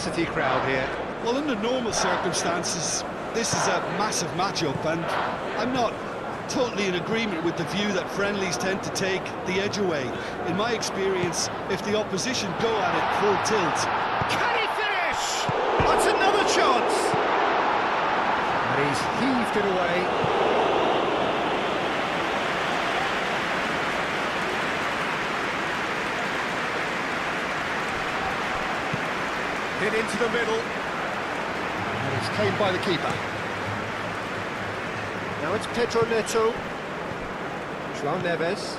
capacity crowd here. Well, under normal circumstances, this is a massive matchup, and I'm not totally in agreement with the view that friendlies tend to take the edge away. In my experience, if the opposition go at it full tilt... Can he finish? That's another chance! And he's heaved it away. Hit into the middle. And it's claimed by the keeper. Now it's Pedro Neto. João Neves.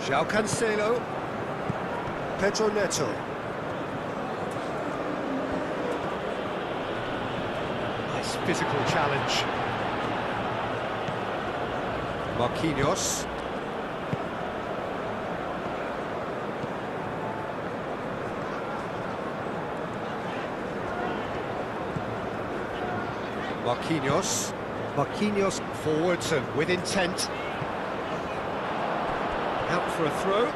João Cancelo. Pedro Neto. Nice physical challenge. Marquinhos. Marquinhos. Marquinhos forwards and with intent. Out for a throw.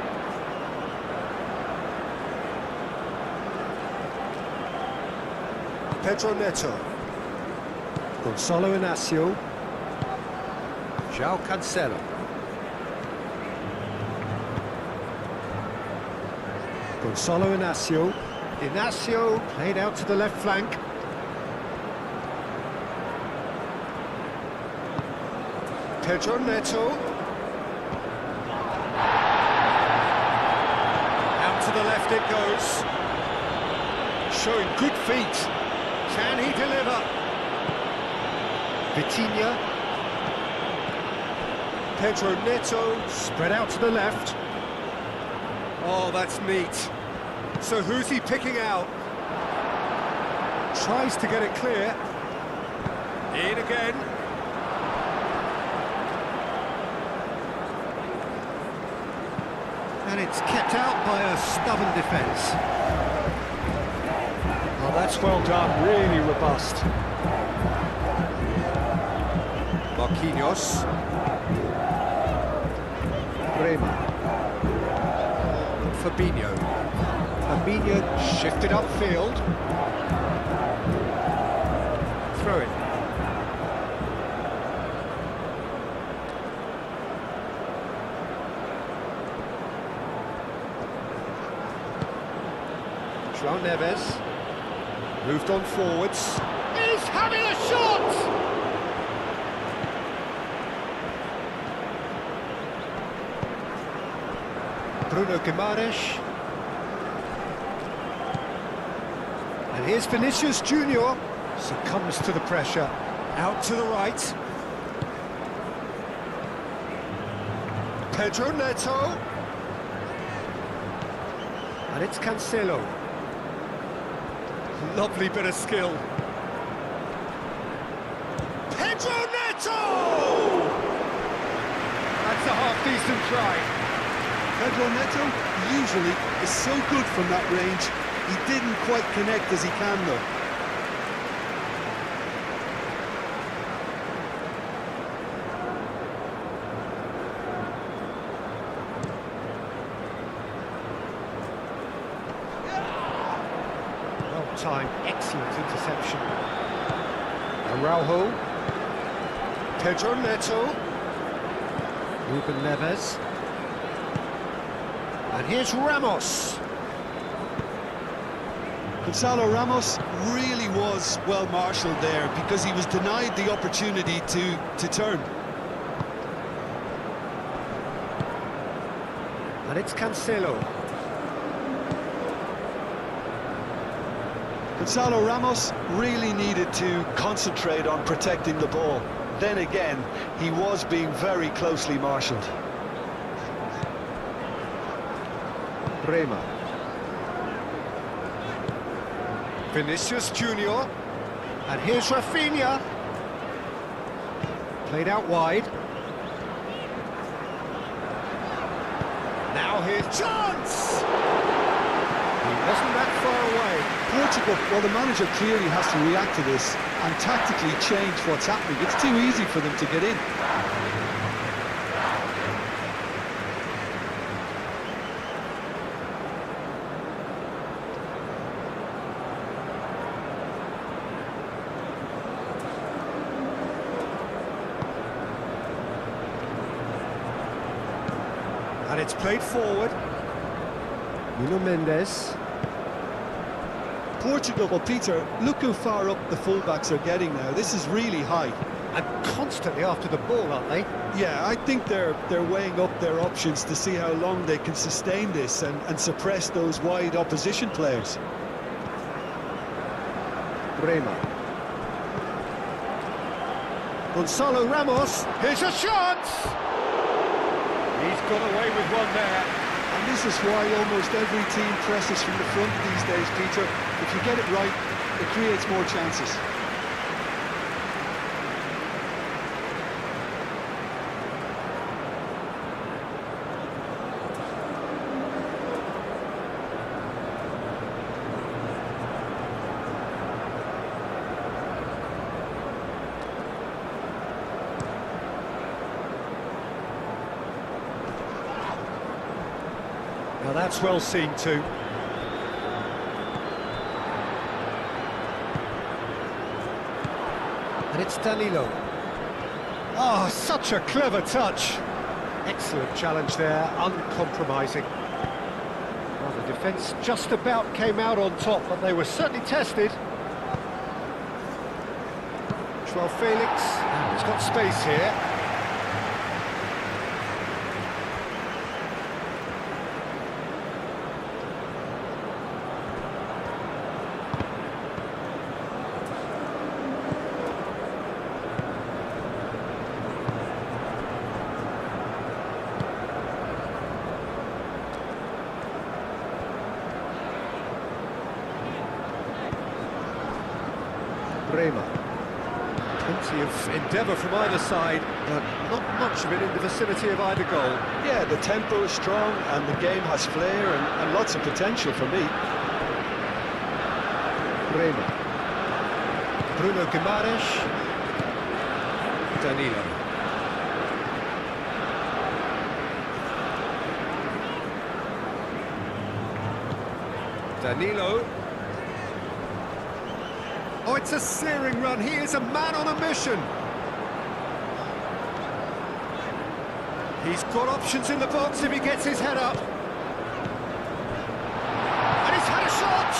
Pedro Neto. Gonçalo Inácio. João Cancelo. Gonçalo Inácio. Inácio played out to the left flank. Pedro Neto. Out to the left it goes. Showing good feet. Can he deliver? Vitinha. Pedro Neto. Spread out to the left. Oh, that's neat. So who's he picking out? Tries to get it clear. In again. And it's kept out by a stubborn defence. Oh, that's well done, really robust. Marquinhos. Bremer. Fabinho. Fabinho shifted upfield. Throw it. João Neves, moved on forwards. He's having a shot! Bruno Guimaraes. And here's Vinicius Junior. Succumbs to the pressure. Out to the right. Pedro Neto. And it's Cancelo. Lovely bit of skill. Pedro Neto! That's a half-decent try. Pedro Neto usually is so good from that range. He didn't quite connect as he can, though. Time, excellent interception. Araujo. Pedro Neto. Ruben Neves. And here's Ramos. Gonçalo Ramos really was well marshalled there because he was denied the opportunity to turn. And it's Cancelo. Gonçalo Ramos really needed to concentrate on protecting the ball. Then again, he was being very closely marshalled. Bremer. Vinicius Junior. And here's Rafinha. Played out wide. Now here's chance! He wasn't that far away. Portugal, well, the manager clearly has to react to this and tactically change what's happening. It's too easy for them to get in. And it's played forward. Nuno Mendes. Portugal, well, Peter, look how far up the fullbacks are getting now. This is really high. And constantly after the ball, aren't they? Yeah, I think they're weighing up their options to see how long they can sustain this and suppress those wide opposition players. Bremer. Gonzalo Ramos. Here's a shot! He's got away with one there. And this is why almost every team presses from the front these days, Peter. If you get it right, it creates more chances. Now that's well seen too. And it's Danilo. Oh, such a clever touch. Excellent challenge there, uncompromising. Well, the defence just about came out on top, but they were certainly tested. Joao Felix, he's got space here. Bremer. Plenty of endeavour from either side, but not much of it in the vicinity of either goal. Yeah, the tempo is strong and the game has flair and lots of potential for me. Bremer. Bruno Guimaraes. Danilo. Danilo. Oh, it's a searing run. He is a man on a mission. He's got options in the box if he gets his head up. And he's had a shot!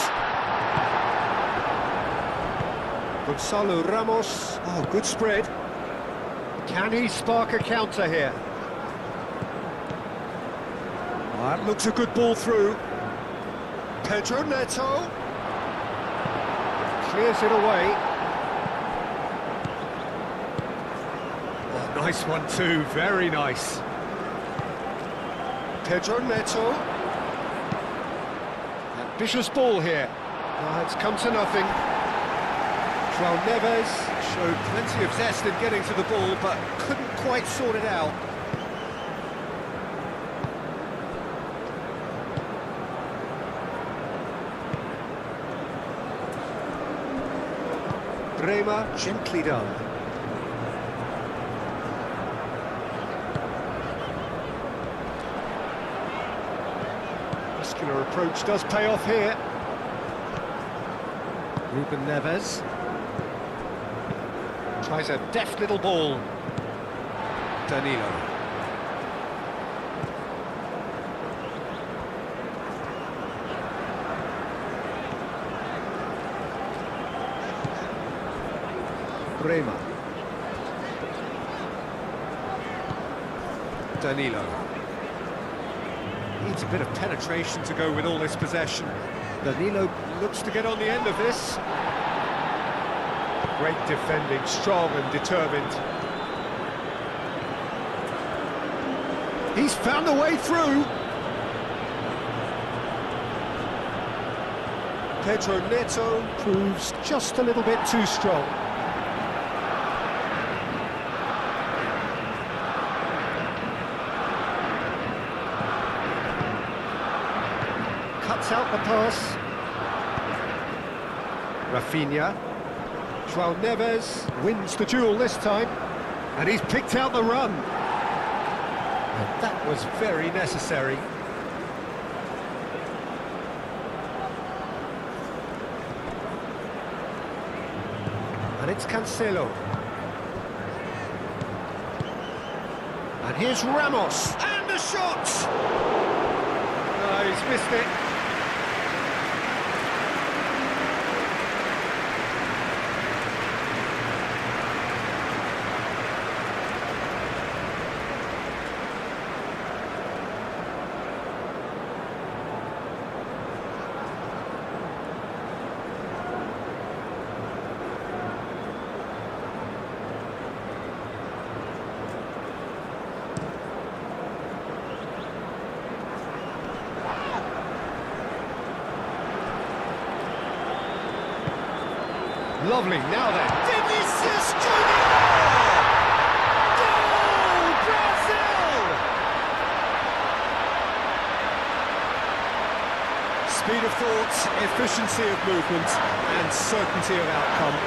Gonzalo Ramos. Oh, good spread. Can he spark a counter here? Oh, that looks a good ball through. Pedro Neto. Clears it away. Oh, nice one too, very nice. Pedro Neto. Ambitious ball here. Oh, it's come to nothing. Joao Neves showed plenty of zest in getting to the ball, but couldn't quite sort it out. Bremer, gently done. Muscular approach does pay off here. Ruben Neves. Tries a deft little ball. Danilo. Bremer. Danilo. Needs a bit of penetration to go with all this possession. Danilo looks to get on the end of this. Great defending, strong and determined. He's found a way through. Pedro Neto proves just a little bit too strong. Cuts out the pass. Rafinha. Joao Neves wins the duel this time. And he's picked out the run. And that was very necessary. And it's Cancelo. And here's Ramos. And the the shot! No, he's missed it. Lovely, now then. Vinicius Junior! Goal, Brazil! Speed of thought, efficiency of movement, and certainty of outcome.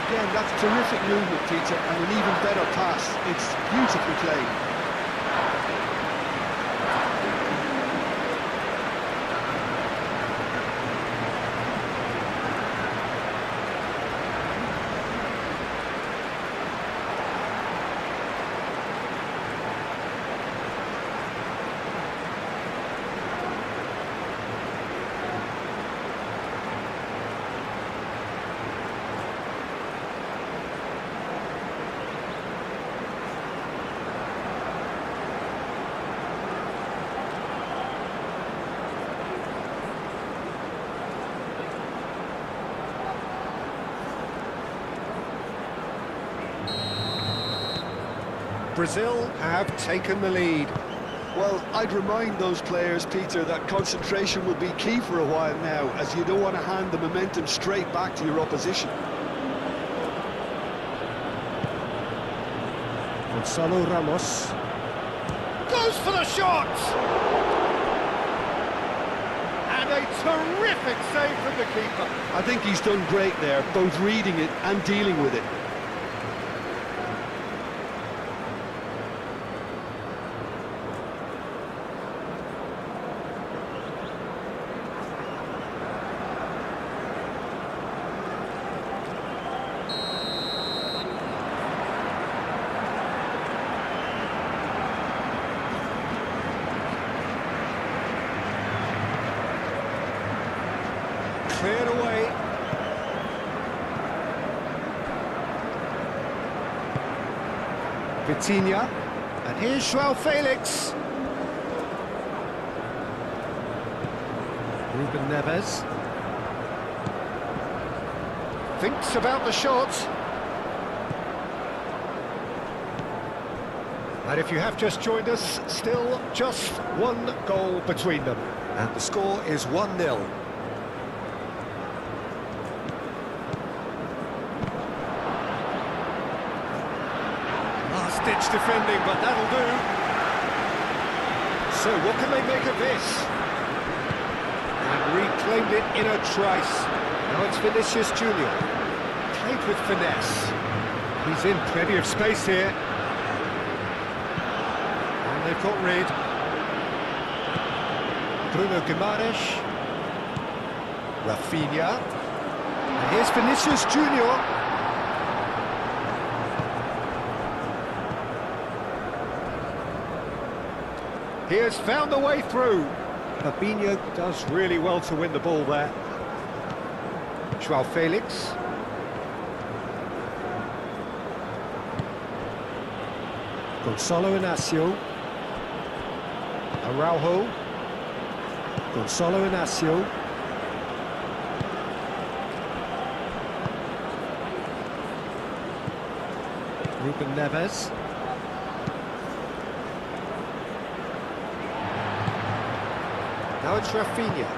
Again, that's terrific movement, Peter, and an even better pass. It's beautifully played. Brazil have taken the lead. Well, I'd remind those players, Peter, that concentration will be key for a while now, as you don't want to hand the momentum straight back to your opposition. Gonzalo Ramos goes for the shot! And a terrific save from the keeper. I think he's done great there, both reading it and dealing with it. Cleared away. Vitinha. And here's João Felix. Ruben Neves. Thinks about the shot. And if you have just joined us, still just one goal between them. And the score is 1-0. Ditch defending, but that'll do. So what can they make of this? And reclaimed it in a trice. Now it's Vinicius Junior. Played with finesse. He's in plenty of space here. And they've got rid. Bruno Guimaraes. Rafinha. And here's Vinicius Junior. He has found a way through. Fabinho does really well to win the ball there. João Felix. Gonzalo Inacio. Araujo. Gonzalo Inacio. Ruben Neves. Now it's Rafinha.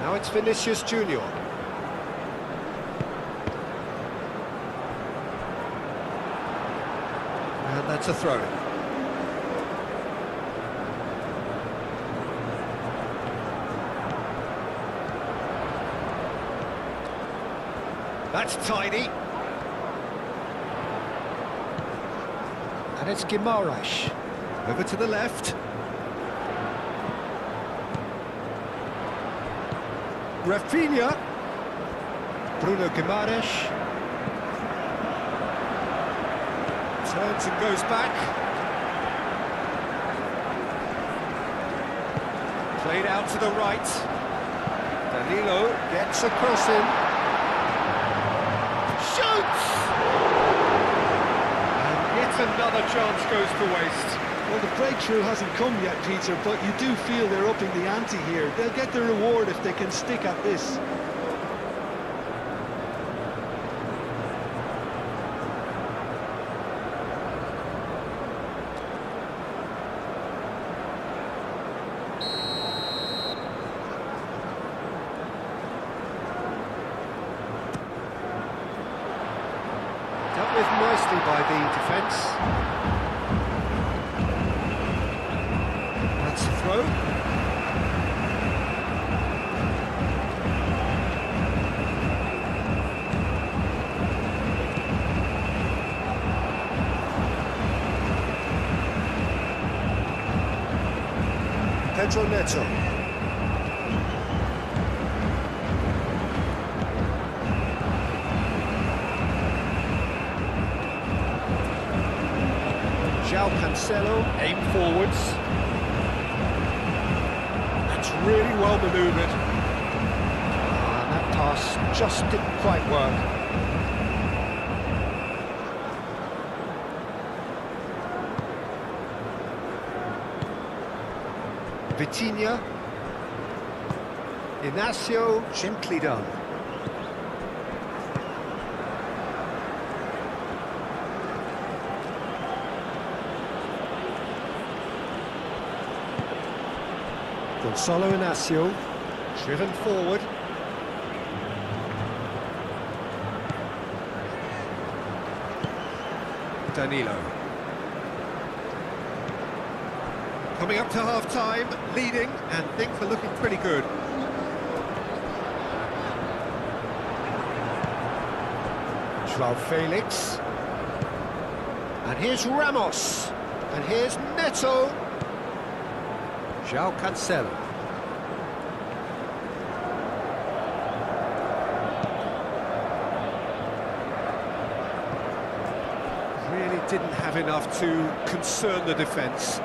Now it's Vinicius Junior. And that's a throw. That's tidy. And it's Guimaraes. Over to the left. Rafinha. Bruno Guimaraes. Turns and goes back. Played out to the right. Danilo gets across him. Shoots! And yet another chance goes to waste. Well, the breakthrough hasn't come yet, Peter, but you do feel they're upping the ante here. They'll get the reward if they can stick at this. Dealt with nicely by the defence. That's a throw. Pedro Neto. João Cancelo, aim forwards. That's really well manoeuvred. And that pass just didn't quite work. Vitinha. Inacio, gently done. Gonzalo Inacio, driven forward. Danilo. Coming up to half-time, leading, and things are looking pretty good. João Felix. And here's Ramos. And here's Neto. João Cancelo. Really didn't have enough to concern the defence.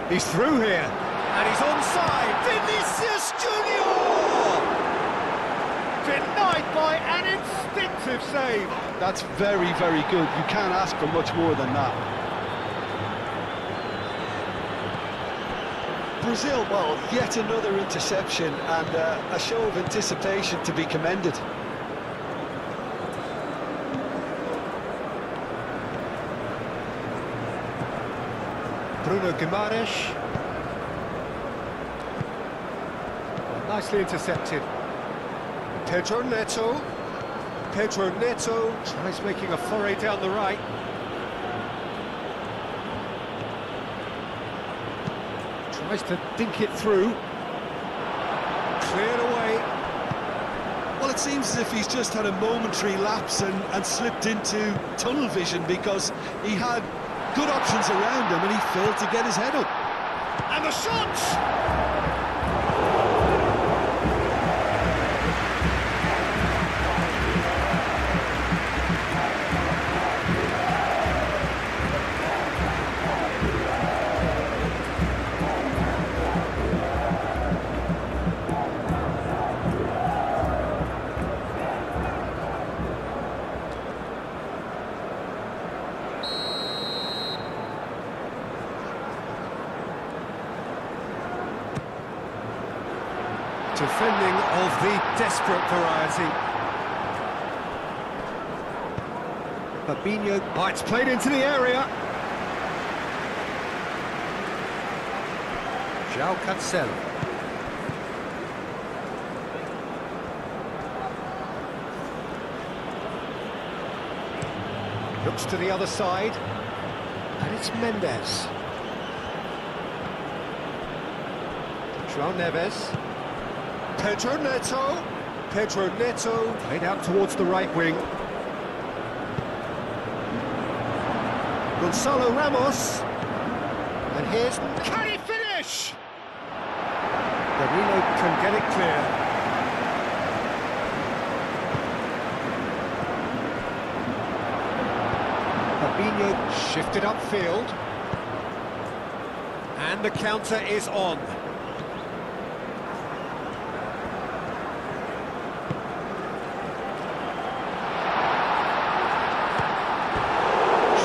He's through here, and he's onside. Vinicius Junior! Denied by an instinctive save. That's very, very good. You can't ask for much more than that. Brazil, well, yet another interception and a show of anticipation to be commended. Bruno Guimaraes. Nicely intercepted. Pedro Neto. Pedro Neto tries making a foray down the right. Tries to dink it through. Cleared away. Well, it seems as if he's just had a momentary lapse and slipped into tunnel vision because he had good options around him and he failed to get his head up. And the shot! Defending of the desperate variety. Fabinho, oh, it's played into the area. João Cancelo. Looks to the other side, and it's Mendes. João Neves. Pedro Neto. Pedro Neto played out towards the right wing. Gonzalo Ramos. And here's... Can he finish? Danilo can get it clear. Fabinho shifted upfield. And And the counter is on.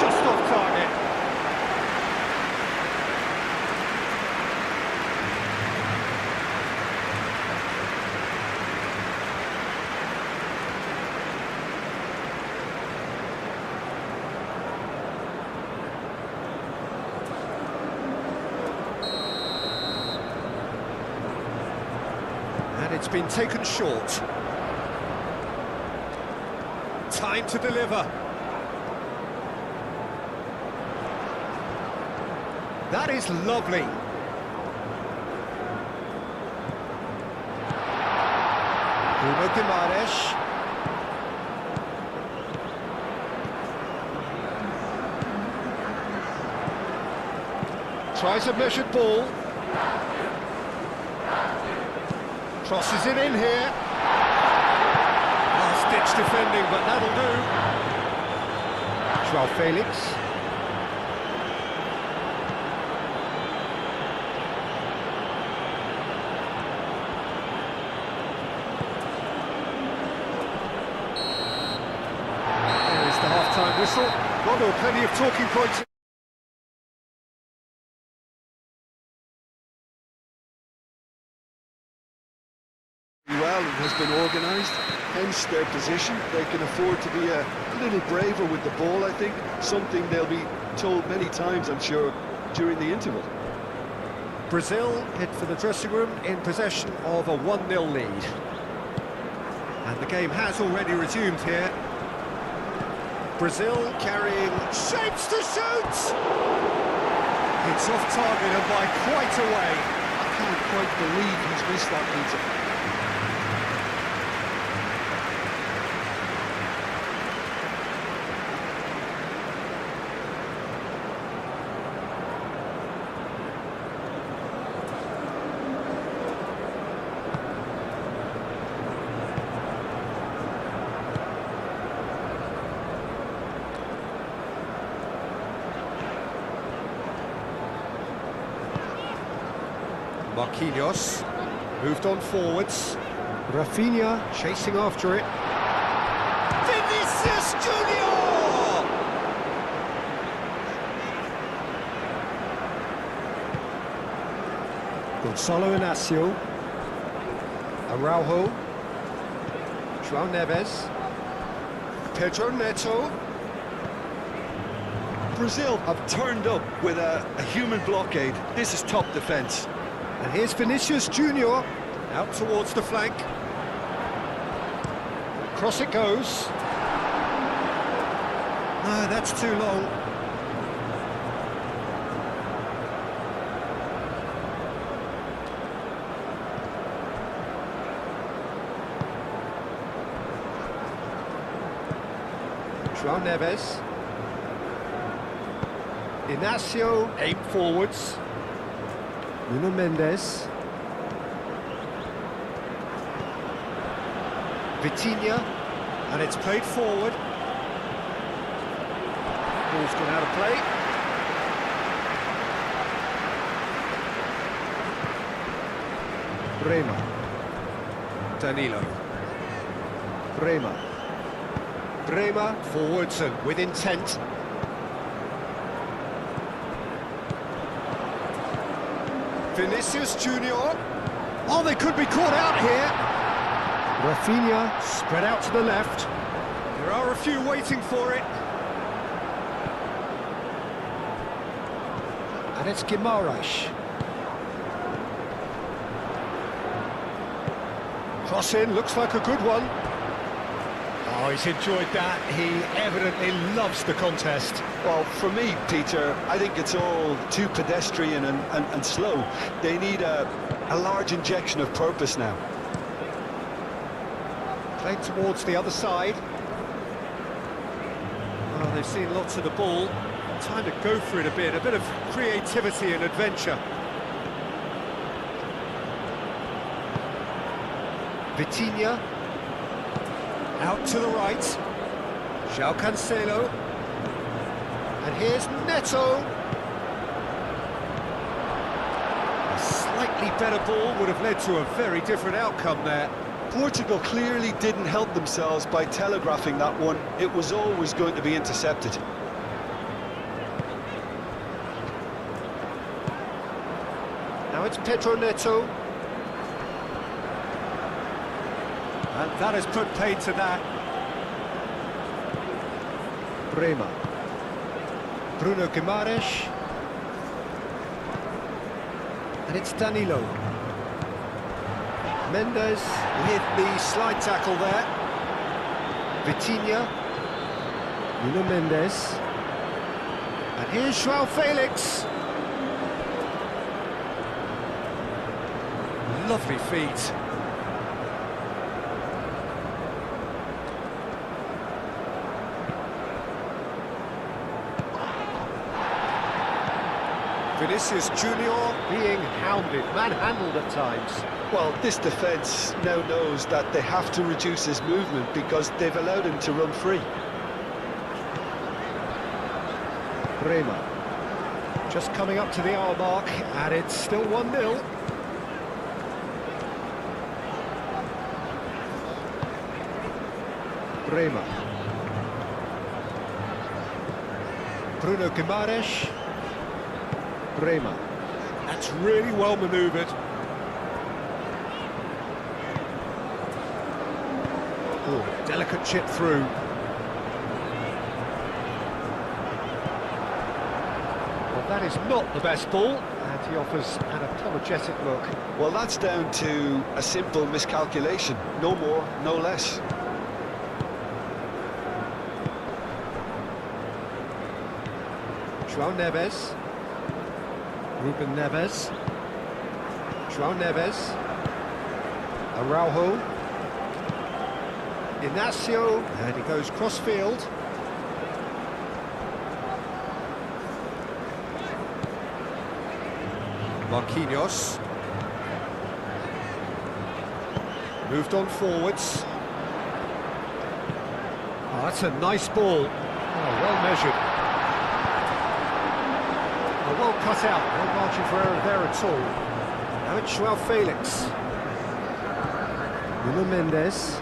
Just off target. And it's been taken short. Time to deliver. That is lovely. Bruno Guimaraes. Tries a measured ball. Crosses it in here. Last-ditch defending, but that'll do. João Felix. There is the half-time whistle. Well, there were plenty of talking points. Well, it has been organised, hence their position. They can afford to be a little braver with the ball, I think. Something they'll be told many times, I'm sure, during the interval. Brazil head for the dressing room in possession of a 1-0 lead. And the game has already resumed here. Brazil carrying shapes to shoot! It's off target and by quite a way. I can't quite believe he's missed that, Peter. Marquinhos moved on forwards. Rafinha chasing after it. Vinicius Junior! Gonçalo Inácio. Araujo. João Neves. Pedro Neto. Brazil have turned up with a human blockade. This is top defence. And here's Vinicius Junior, out towards the flank. Cross it goes. No, that's too long. João Neves. Inácio, aim forwards. Nuno Mendes. Vitinha, and it's played forward. Ball's gone out of play. Brema. Danilo. Brema. Brema, forwards and with intent. Vinicius Junior. Oh, they could be caught out here. Rafinha spread out to the left. There are a few waiting for it. And it's Guimaraes. Cross in, looks like a good one. Oh, he's enjoyed that. He evidently loves the contest. Well, for me, Peter, I think it's all too pedestrian and slow. They need a large injection of purpose now. Played towards the other side. Well, they've seen lots of the ball. Time to go for it a bit of creativity and adventure. Vitinha. Out to the right. João Cancelo. And here's Neto. A slightly better ball would have led to a very different outcome there. Portugal clearly didn't help themselves by telegraphing that one. It was always going to be intercepted. Now it's Pedro Neto. And that has put paid to that. Bremer. Bruno Guimaraes. And it's Danilo. Mendes hit the slide tackle there. Vitinha. Nuno Mendes. And here's João Felix. Lovely feet. Vinicius Junior being hounded, manhandled at times. Well, this defence now knows that they have to reduce his movement because they've allowed him to run free. Bremer. Just coming up to the hour mark, and it's still 1-0. Bremer. Bruno Guimaraes. Bremer. That's really well manoeuvred. Oh, delicate chip through. Well, that is not the best ball, and he offers an apologetic look. Well, that's down to a simple miscalculation. No more, no less. João Neves. Ruben Neves. João Neves. Araujo. Inacio. And he goes cross-field. Marquinhos. Moved on forwards. Oh, that's a nice ball. Oh, well measured. Well cut out, no margin for error there at all. Now it's João Felix. Nuno Mendes.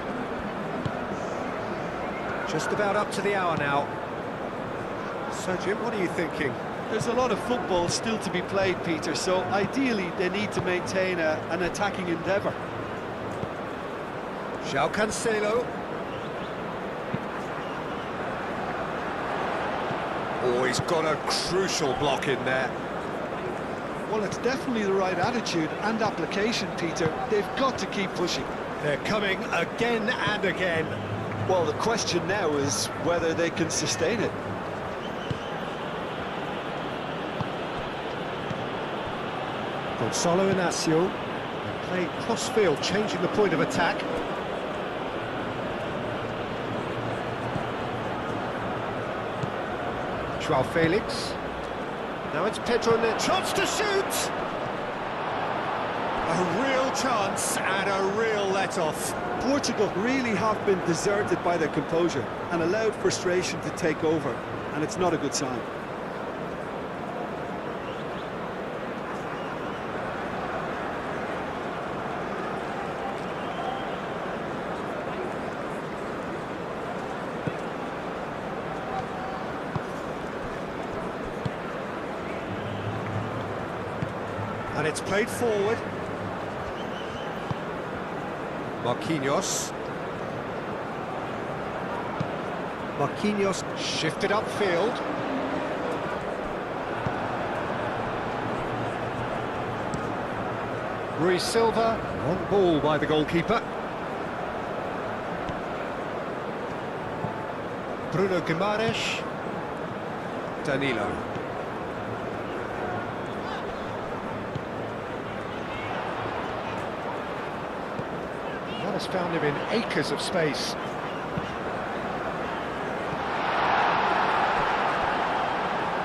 Just about up to the hour now. So Jim, what are you thinking? There's a lot of football still to be played, Peter, so ideally they need to maintain an attacking endeavour. João Cancelo. Oh, he's got a crucial block in there. Well, it's definitely the right attitude and application, Peter. They've got to keep pushing. They're coming again and again. Well, the question now is whether they can sustain it. Gonçalo Inacio. Played cross-field, changing the point of attack. João Felix. Now it's Pedro Neto. Chance to shoot! A real chance and a real let-off. Portugal really have been deserted by their composure and allowed frustration to take over, and it's not a good sign. And it's played forward. Marquinhos. Marquinhos shifted upfield. Rui Silva on ball by the goalkeeper. Bruno Guimaraes. Danilo. That has found him in acres of space.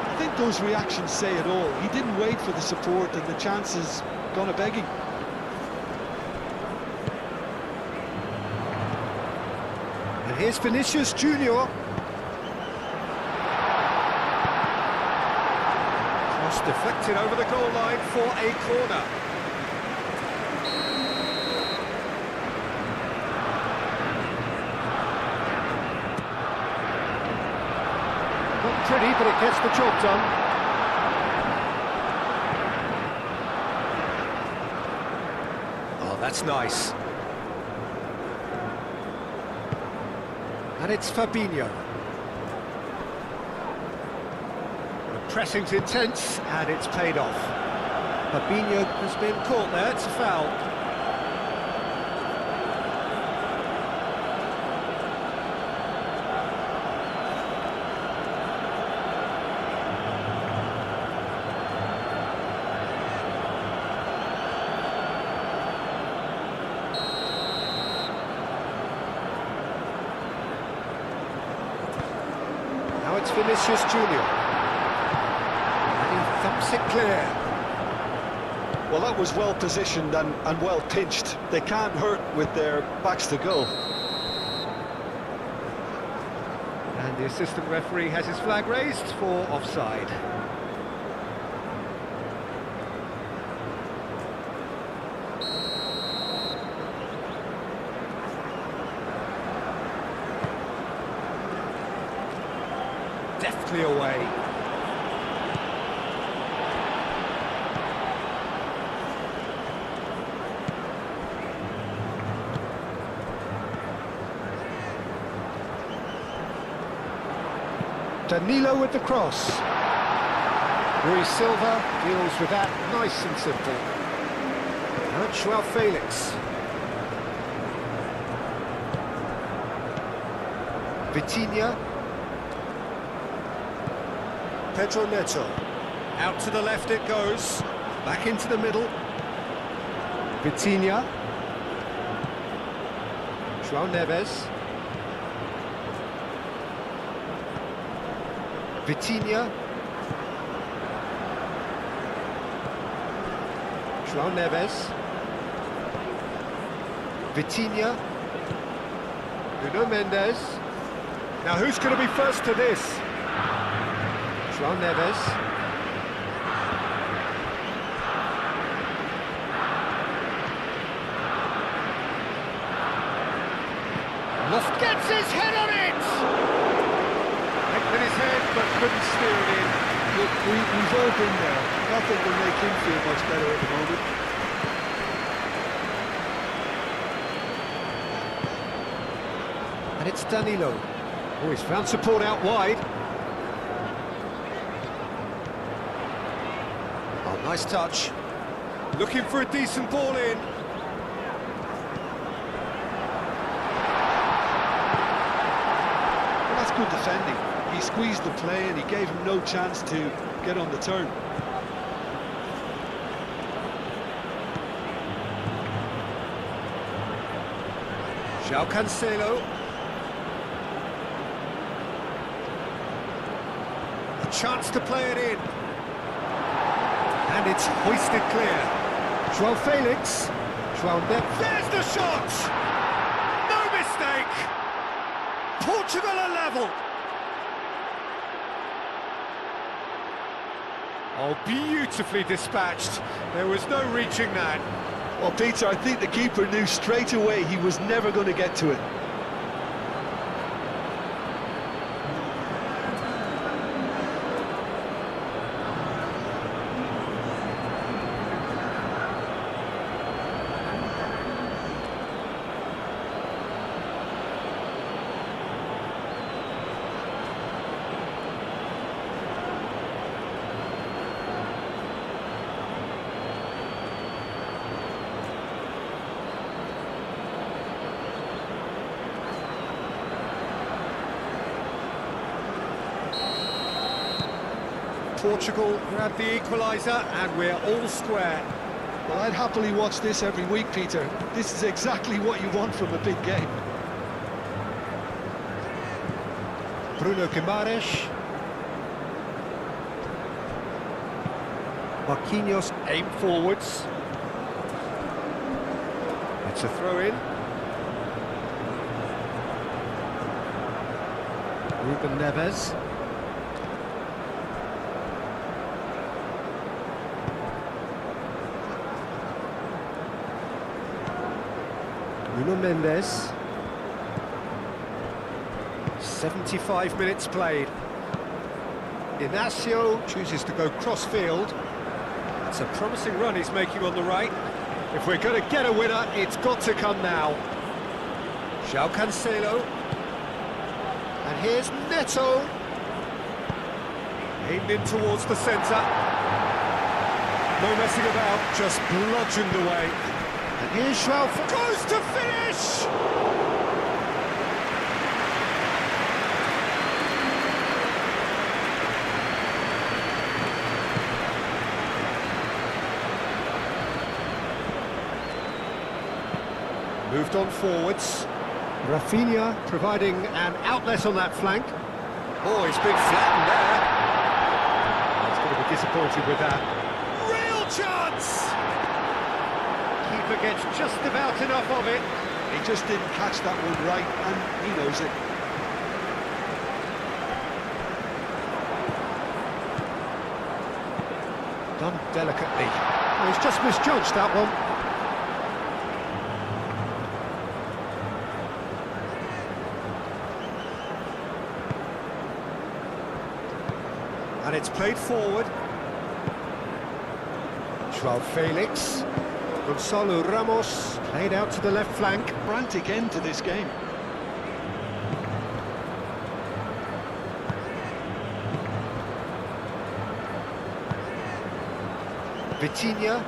I think those reactions say it all. He didn't wait for the support and the chances gone a-begging. And here's Vinicius Junior. Crossed Deflected over the goal line for a corner. Not pretty, but it gets the job done. Oh, that's nice. And it's Fabinho. The pressing's intense, and it's paid off. Fabinho has been caught there, it's a foul. Now it's Vinicius Junior. And he thumps it clear. Well, that was well positioned and well pitched. They can't hurt with their backs to goal. And the assistant referee has his flag raised for offside. Deftly away. Danilo with the cross. Rui Silva deals with that nice and simple. And João Felix. Vitinha. Pedro Neto. Out to the left it goes. Back into the middle. Vitinha. João Neves. Vitinha. João Neves. Vitinha. Nuno Mendes. Now who's going to be first to this? João Neves. Loft gets his head on it! Hit his head, but couldn't steer it in. Look, we've all been there. Nothing will make him feel much better at the moment. And it's Danilo. Oh, he's found support out wide. Oh, nice touch. Looking for a decent ball in. Well, that's good defending. He squeezed the play and he gave him no chance to get on the turn. João Cancelo. A chance to play it in. And it's hoisted clear. João Felix. João Neves. There's the shot! No mistake! Portugal are level. Oh, beautifully dispatched. There was no reaching that. Well, Peter, I think the keeper knew straight away he was never going to get to it. Portugal grab the equaliser and we're all square. Well, I'd happily watch this every week, Peter. This is exactly what you want from a big game. Bruno Guimaraes. Marquinhos aim forwards. It's a throw-in. Ruben Neves. Nuno Mendes. 75 minutes played. Inacio chooses to go cross-field. It's a promising run he's making on the right. If we're going to get a winner, it's got to come now. João Cancelo. And here's Neto. Aimed in towards the centre. No messing about, just bludgeoned away. And here's João, goes to finish! Moved on forwards. Rafinha providing an outlet on that flank. Oh, he's been flattened there. He's going to be disappointed with that. Real chance! Keeper gets just about enough of it. He just didn't catch that one right, and he knows it. Done delicately. Oh, he's just misjudged that one. And it's played forward. João Felix. Gonzalo Ramos played out to the left flank. Frantic end to this game. Vitinha.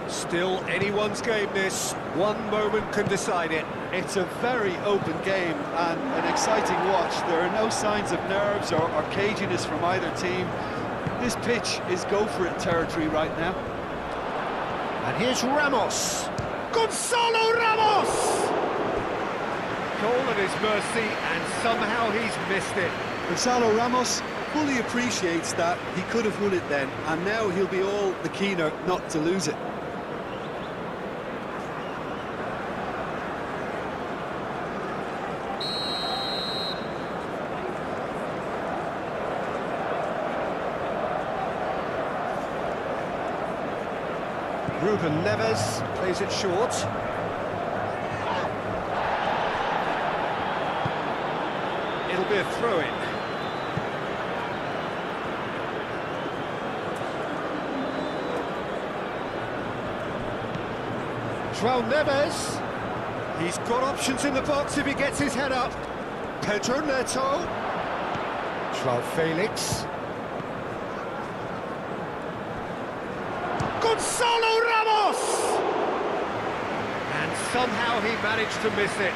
Still anyone's game this. One moment can decide it. It's a very open game and an exciting watch. There are no signs of nerves or caginess from either team. This pitch is go-for-it territory right now. And here's Ramos. Gonzalo Ramos! Goal at his mercy, and somehow he's missed it. Gonzalo Ramos fully appreciates that he could have won it then, and now he'll be all the keener not to lose it. Ruben Neves plays it short. It'll be a throw-in. João Neves. He's got options in the box if he gets his head up. Pedro Neto. João Felix. Gonzalo Ramos! And somehow he managed to miss it.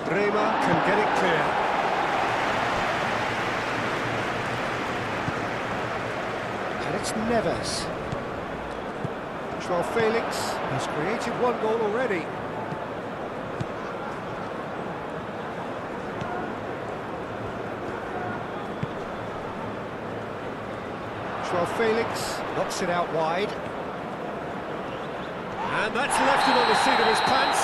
Bremer can get it clear. And it's Neves. João Felix has created one goal already. João Felix knocks it out wide. And that's left him on the seat of his pants.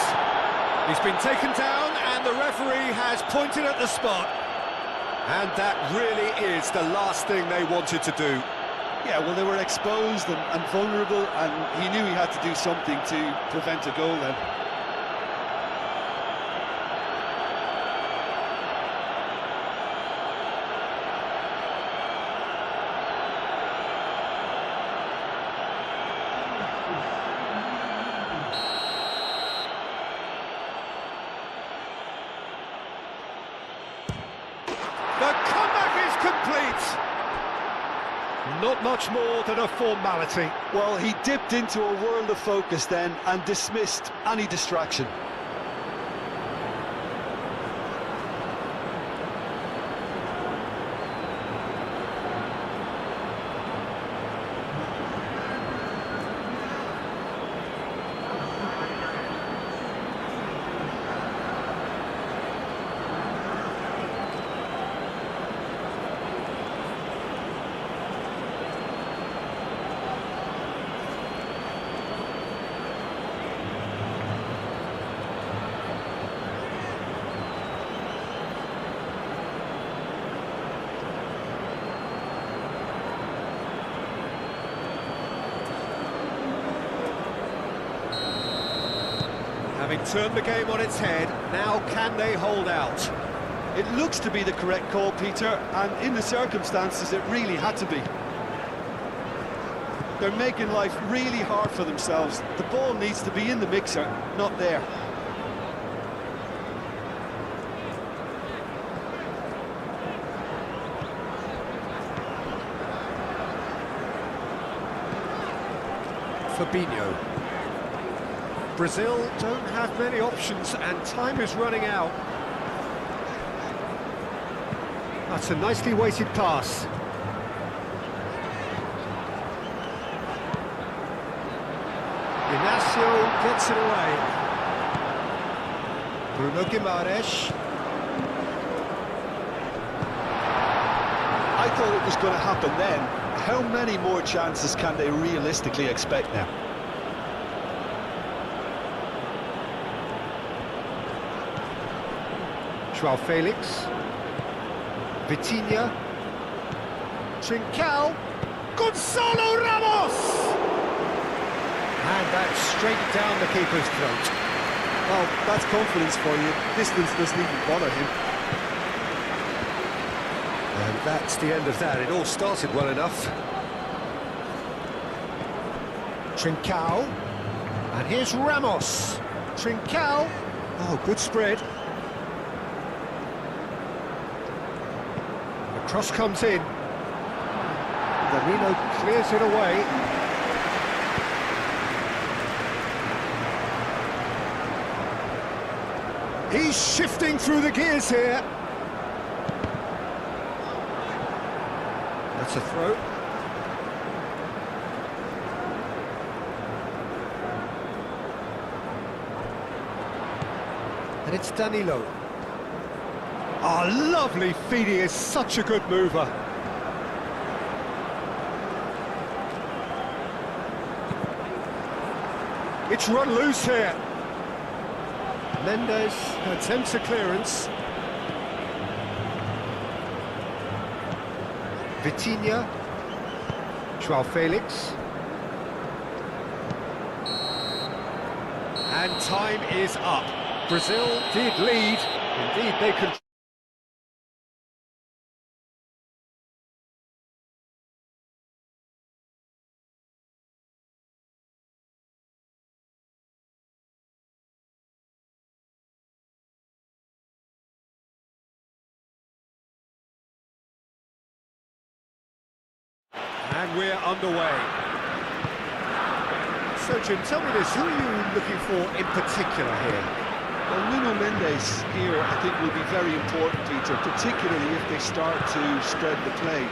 He's been taken down and the referee has pointed at the spot. And that really is the last thing they wanted to do. Yeah, well, they were exposed and vulnerable, and he knew he had to do something to prevent a goal then. The comeback is complete. Not much more than a formality. Well, he dipped into a world of focus then and dismissed any distraction. They've turned the game on its head. Now can they hold out? It looks to be the correct call, Peter, and in the circumstances it really had to be. They're making life really hard for themselves. The ball needs to be in the mixer, not there. Fabinho. Brazil don't have many options and time is running out. That's a nicely weighted pass. Inacio gets it away. Bruno Guimaraes. I thought it was going to happen then. How many more chances can they realistically expect now? João Felix. Vitinha. Trincao. Gonzalo Ramos! And that's straight down the keeper's throat. Well, that's confidence for you. Distance doesn't even bother him. And that's the end of that. It all started well enough. Trincao. And here's Ramos. Trincao. Oh, good spread. The cross comes in. Danilo clears it away. He's shifting through the gears here. That's a throw. And it's Danilo. Oh, lovely feed. He is such a good mover. It's run loose here. Mendes attempts a clearance. Vitinha. João Felix. And time is up. Brazil did lead. Indeed, they could. And we're underway. So, Jim, tell me this, who are you looking for in particular here? Well, Nuno Mendes here, I think, will be very important, Peter, particularly if they start to spread the play,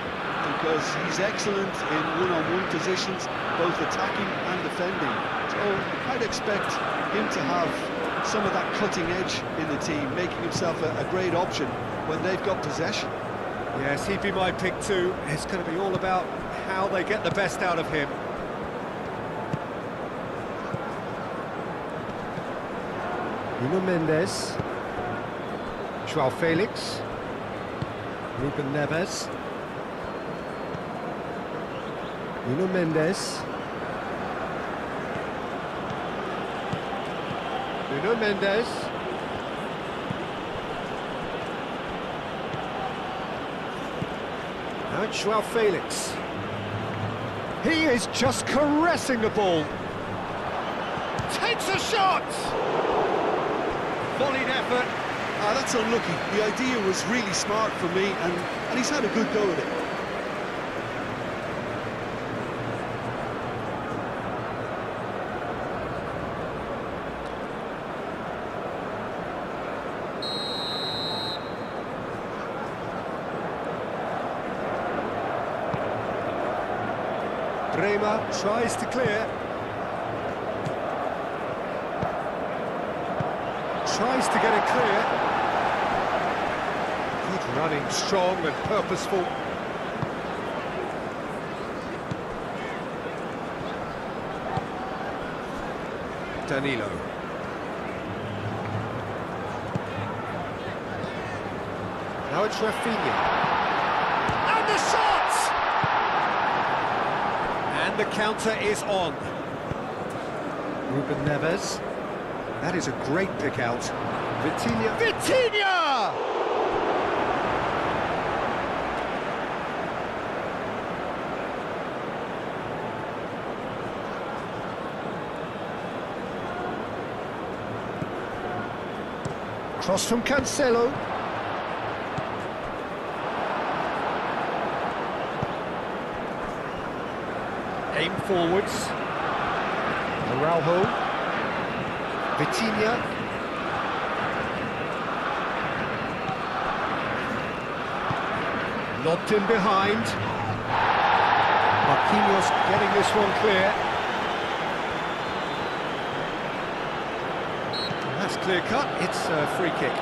because he's excellent in one-on-one positions, both attacking and defending. So I'd expect him to have some of that cutting edge in the team, making himself a great option when they've got possession. Yes, he'd be my pick too. It's going to be all about how they get the best out of him. Nuno Mendes. João Felix. Ruben Neves. Nuno Mendes. Nuno Mendes. Now it's João Felix. He is just caressing the ball. Takes a shot! Volleyed effort. That's unlucky. The idea was really smart for me, and he's had a good go at it. Bremer tries to clear. Tries to get it clear. Good running, strong and purposeful. Danilo. Now it's Rafinha. And the shot! And the counter is on. Ruben Neves. That is a great pick out. Vitinha. Vitinha! Cross from Cancelo. Aim forwards. Araujo. Vitinha. Lobbed in behind. Marquinhos getting this one clear. That's clear cut, it's a free kick.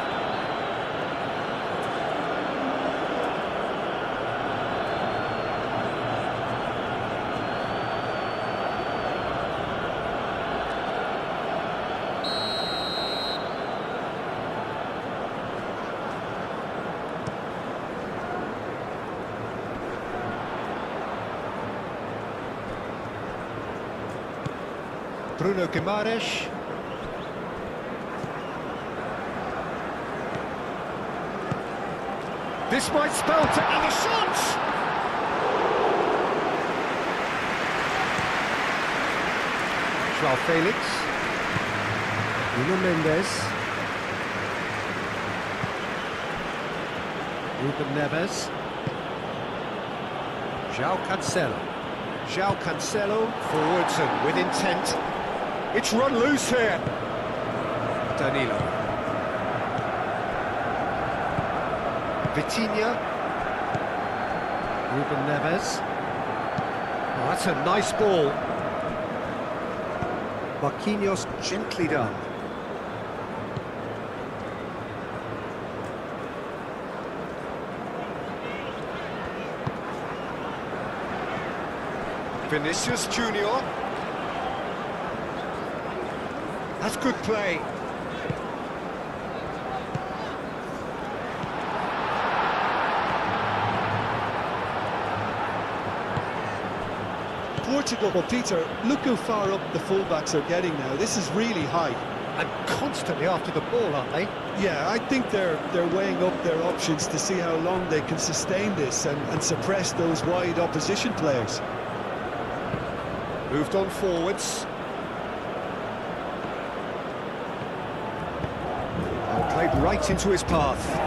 Bruno Guimaraes. This might spell to and a shot! João Felix. Nuno Mendes. Ruben Neves. João Cancelo. João Cancelo forwards and with intent. It's run loose here. Danilo. Vitinha. Ruben Neves. Oh, that's a nice ball. Marquinhos gently done. Vinicius Junior. That's good play. Portugal, well, Peter, look how far up the fullbacks are getting now. This is really high. And constantly after the ball, aren't they? Yeah, I think they're weighing up their options to see how long they can sustain this and suppress those wide opposition players. Moved on forwards. Oh, played right into his path.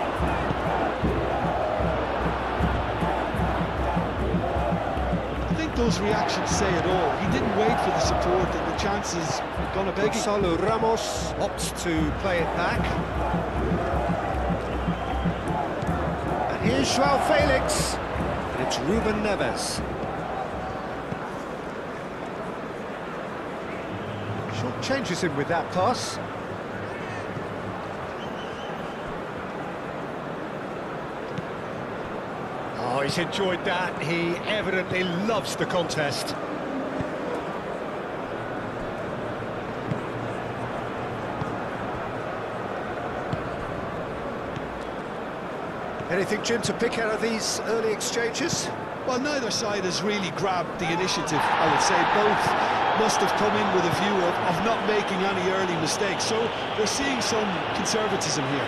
Those reactions say it all. He didn't wait for the support and the chances gone a begging. Gonzalo Ramos opts to play it back. And here's João Felix. And it's Ruben Neves. Short changes him with that pass. Oh, he's enjoyed that. He evidently loves the contest. Anything, Jim, to pick out of these early exchanges? Well, neither side has really grabbed the initiative, I would say. Both must have come in with a view of not making any early mistakes. So we're seeing some conservatism here.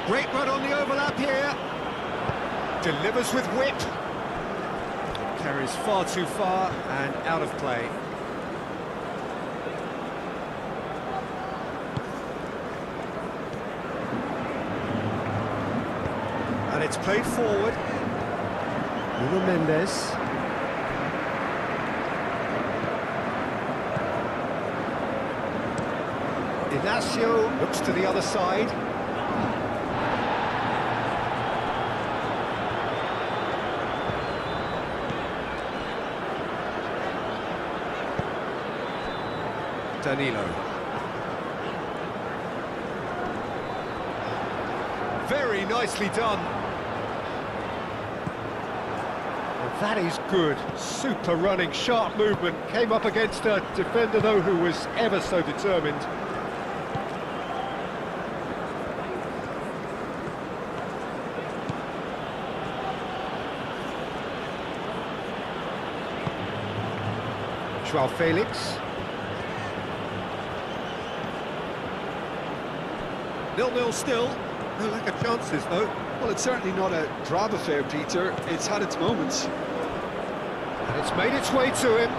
Great run on the overlap here. Delivers with whip. Carries far too far and out of play. And it's played forward. Nuno Mendes. Inacio looks to the other side. Danilo. Very nicely done. Well, that is good. Super running, sharp movement. Came up against a defender, though, who was ever so determined. João Felix. 0-0 still. No lack of chances, though. Well, it's certainly not a drab affair, Peter. It's had its moments. And it's made its way to him.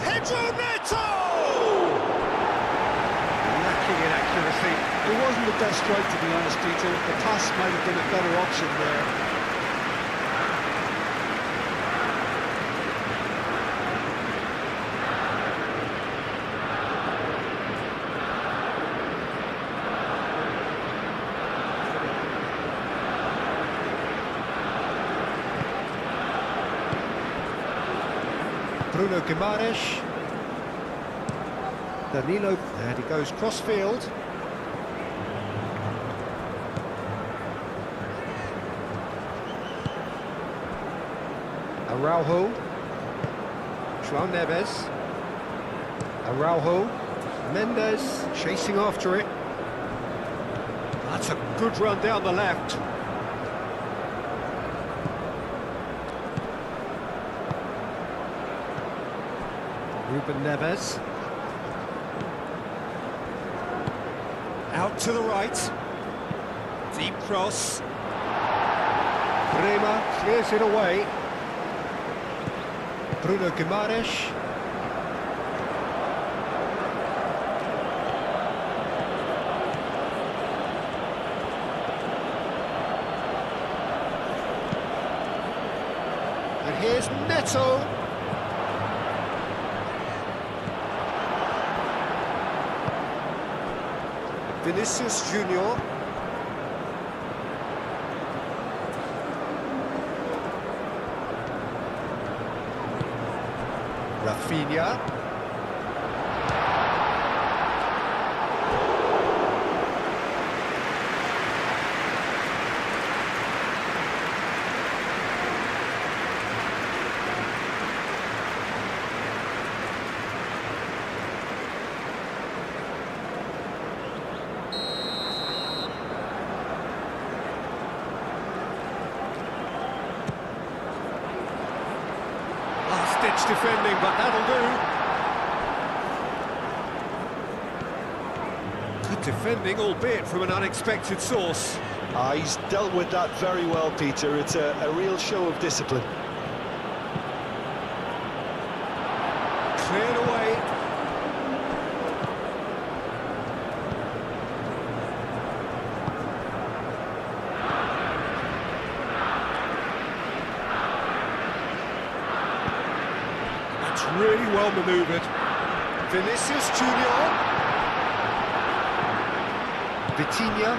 Pedro Neto! Lacking in accuracy. It wasn't the best strike, to be honest, Peter. The pass might have been a better option there. Bruno Guimaraes. Danilo, and he goes cross-field. Araujo. João Neves. Araujo. Mendes chasing after it. That's a good run down the left. Ruben Neves. Out to the right. Deep cross. Bremer clears it away. Bruno Guimaraes. And here's Neto. Vinicius Junior. Rafinha. Last-ditch defending, but that'll do. Good defending, albeit from an unexpected source. He's dealt with that very well, Peter. It's a real show of discipline. Cleared away. That's really well manoeuvred. Vinicius Junior. Vitinha.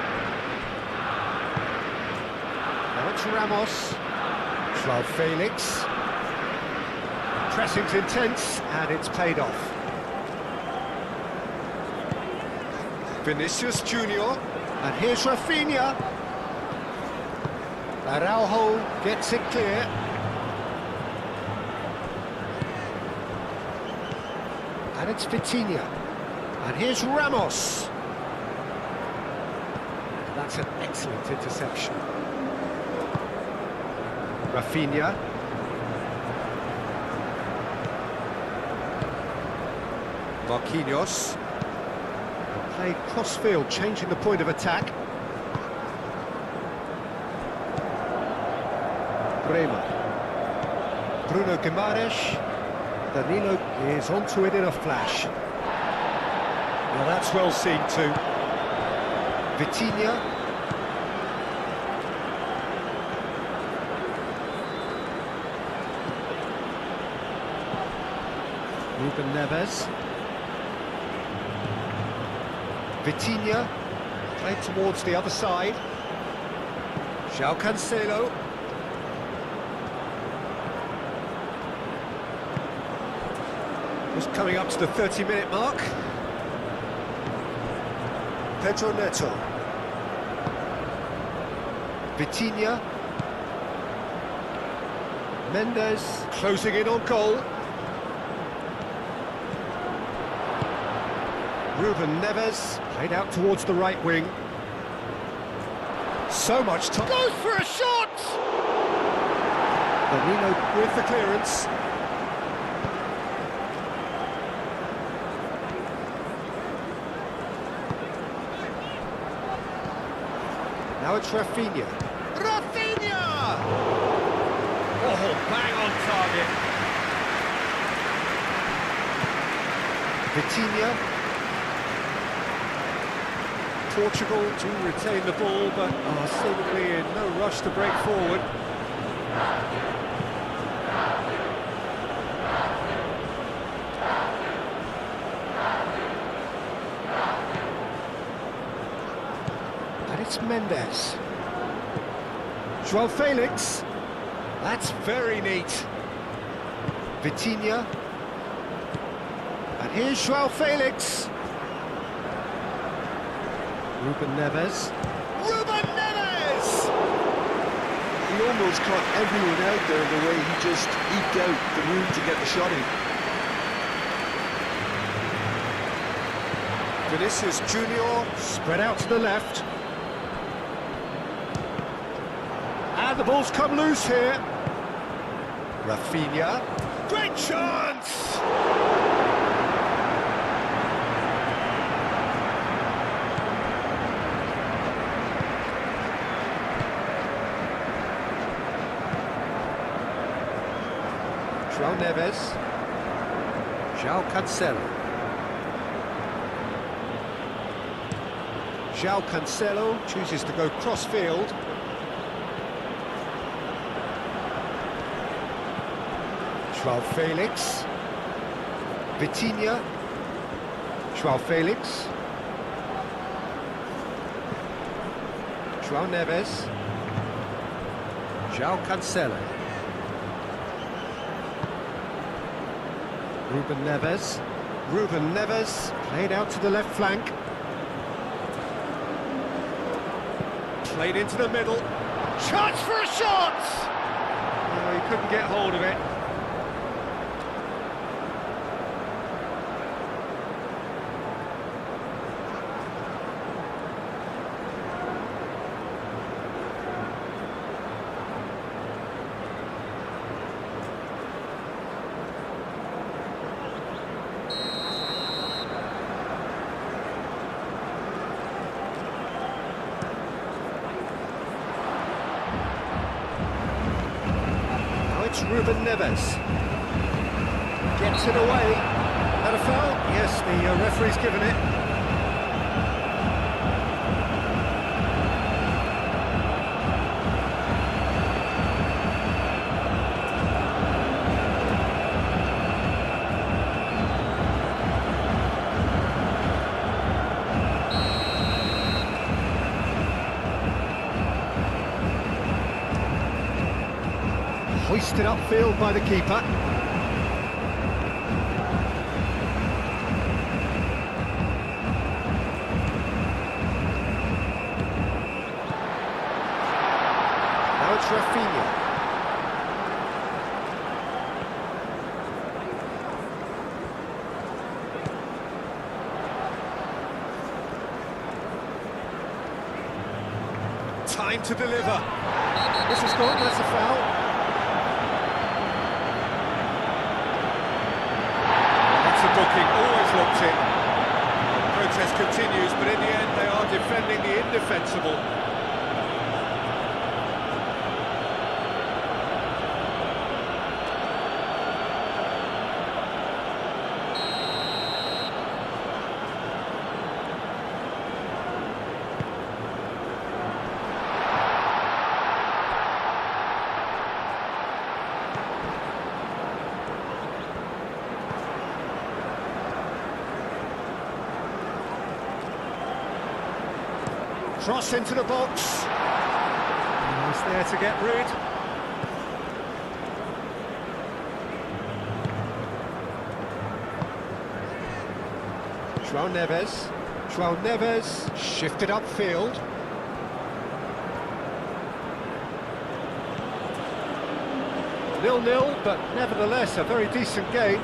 Now it's Ramos. João Felix. Pressing's intense, and it's paid off. Vinicius Junior. And here's Rafinha. Araujo gets it clear. And it's Vitinha. And here's Ramos. That's an excellent interception. Rafinha. Marquinhos. Played cross-field, changing the point of attack. Bremer. Bruno Guimaraes. Danilo is onto it in a flash. Well, that's well seen too. Vitinha. Ruben Neves. Vitinha. Played towards the other side. João Cancelo. Just coming up to the 30-minute mark. Pedro Neto. Vitinha. Mendes closing in on goal. Ruben Neves played out towards the right wing. So much time. Goes for a shot! Danilo with the clearance. Now it's Rafinha. Rafinha! Oh, bang on target. Vitinha. Portugal do retain the ball, but are seemingly in no rush to break forward. And it's Mendes. João Felix. That's very neat. Vitinha. And here's João Felix. Ruben Neves. Ruben Neves! He almost caught everyone out there the way he just eked out the room to get the shot in. Vinicius Junior spread out to the left. And the ball's come loose here. Rafinha. Great chance! João Neves. João Cancelo. João Cancelo chooses to go cross-field. João Felix. Vitinha. João Felix. João Neves. João Cancelo. Ruben Neves. Ruben Neves played out to the left flank. Played into the middle. Chance for a shot! No, he couldn't get hold of it. Ruben Neves gets it away. Had a foul? Yes, the referee's given it. Hoisted upfield by the keeper. Now it's Rafinha. Time to deliver. This is gone, that's a foul. Booking always looked in. Protest continues, but in the end they are defending the indefensible. Cross into the box. He's there to get rid. João Neves. João Neves shifted upfield. Nil-nil, but nevertheless a very decent game.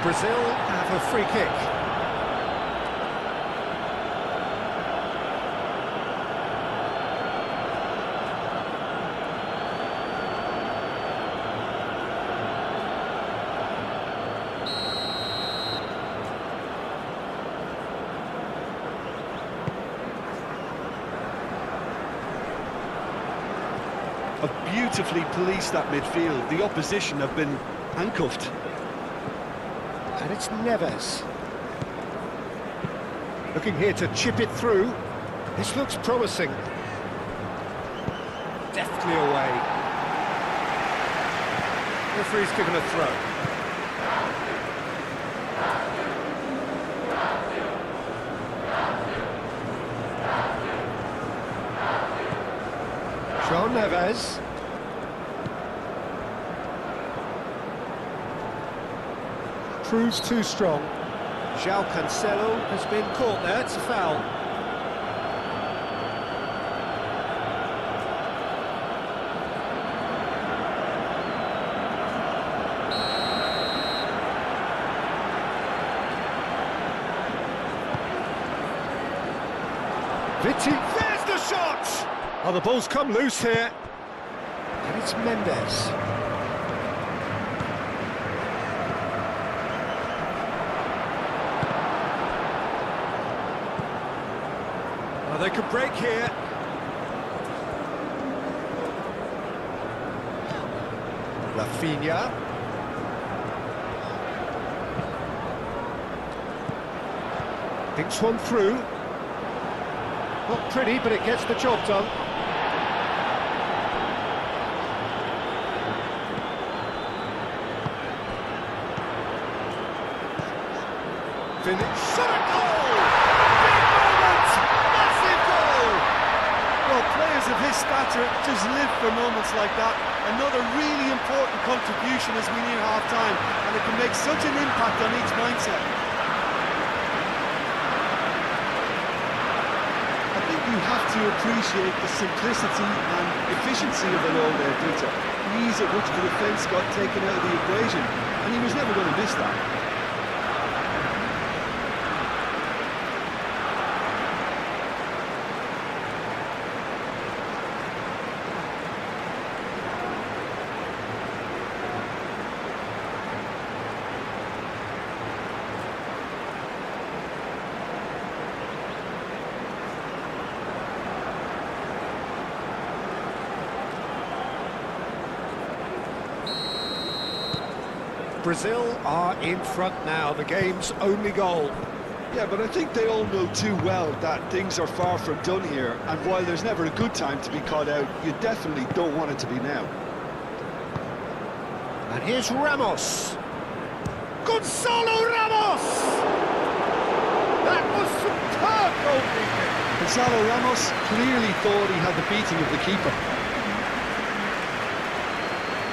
Brazil have a free kick. have beautifully policed that midfield. The opposition have been handcuffed. And it's Neves. Looking here to chip it through. This looks promising. Deftly away. Referee's given a throw. João Neves. Proves too strong. João Cancelo has been caught there, it's a foul. Vitti, there's the shot! Oh, the ball's come loose here. And it's Mendes. Oh, they could break here. Rafinha. Thinks one through. Not pretty, but it gets the job done. Finish. Shot a goal! Big moment! Massive goal! Well, players of his stature just live for moments like that. Another really important contribution as we near half-time, and it can make such an impact on each mindset. You have to appreciate the simplicity and efficiency of it all there, Peter. The ease at which the defence got taken out of the equation, and he was never going to miss that. Brazil are in front now, the game's only goal. Yeah, but I think they all know too well that things are far from done here, and while there's never a good time to be caught out, you definitely don't want it to be now. And here's Ramos. Gonzalo Ramos! That was superb goalkeeping. Gonzalo Ramos clearly thought he had the beating of the keeper.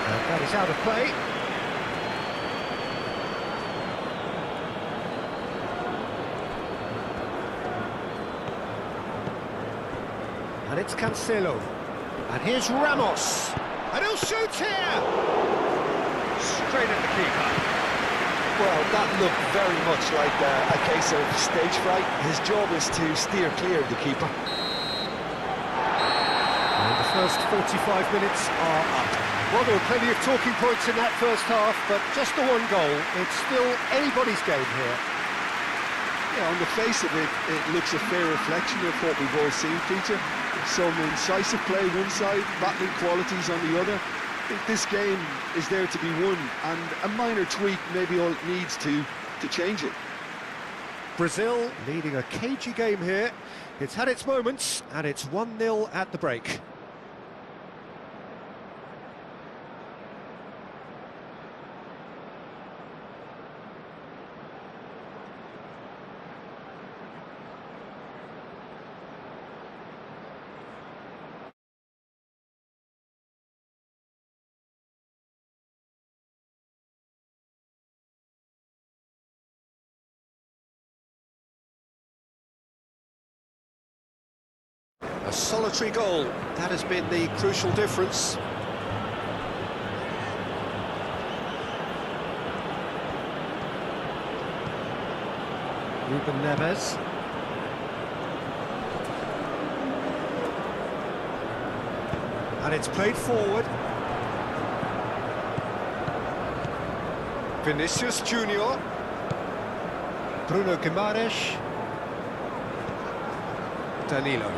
And that is out of play. And it's Cancelo. And here's Ramos. And he'll shoot here! Straight at the keeper. Well, that looked very much like a case of stage fright. His job is to steer clear of the keeper. And the first 45 minutes are up. Well, there were plenty of talking points in that first half, but just the one goal. It's still anybody's game here. Yeah, on the face of it, it looks a fair reflection of what we've all seen, Peter. Some incisive play one side, battling qualities on the other. I think this game is there to be won, and a minor tweak maybe all it needs to change it. Brazil leading a cagey game here. It's had its moments, and it's 1-0 at the break. A solitary goal, that has been the crucial difference. Ruben Neves. And it's played forward. Vinicius Junior. Bruno Guimaraes. Danilo.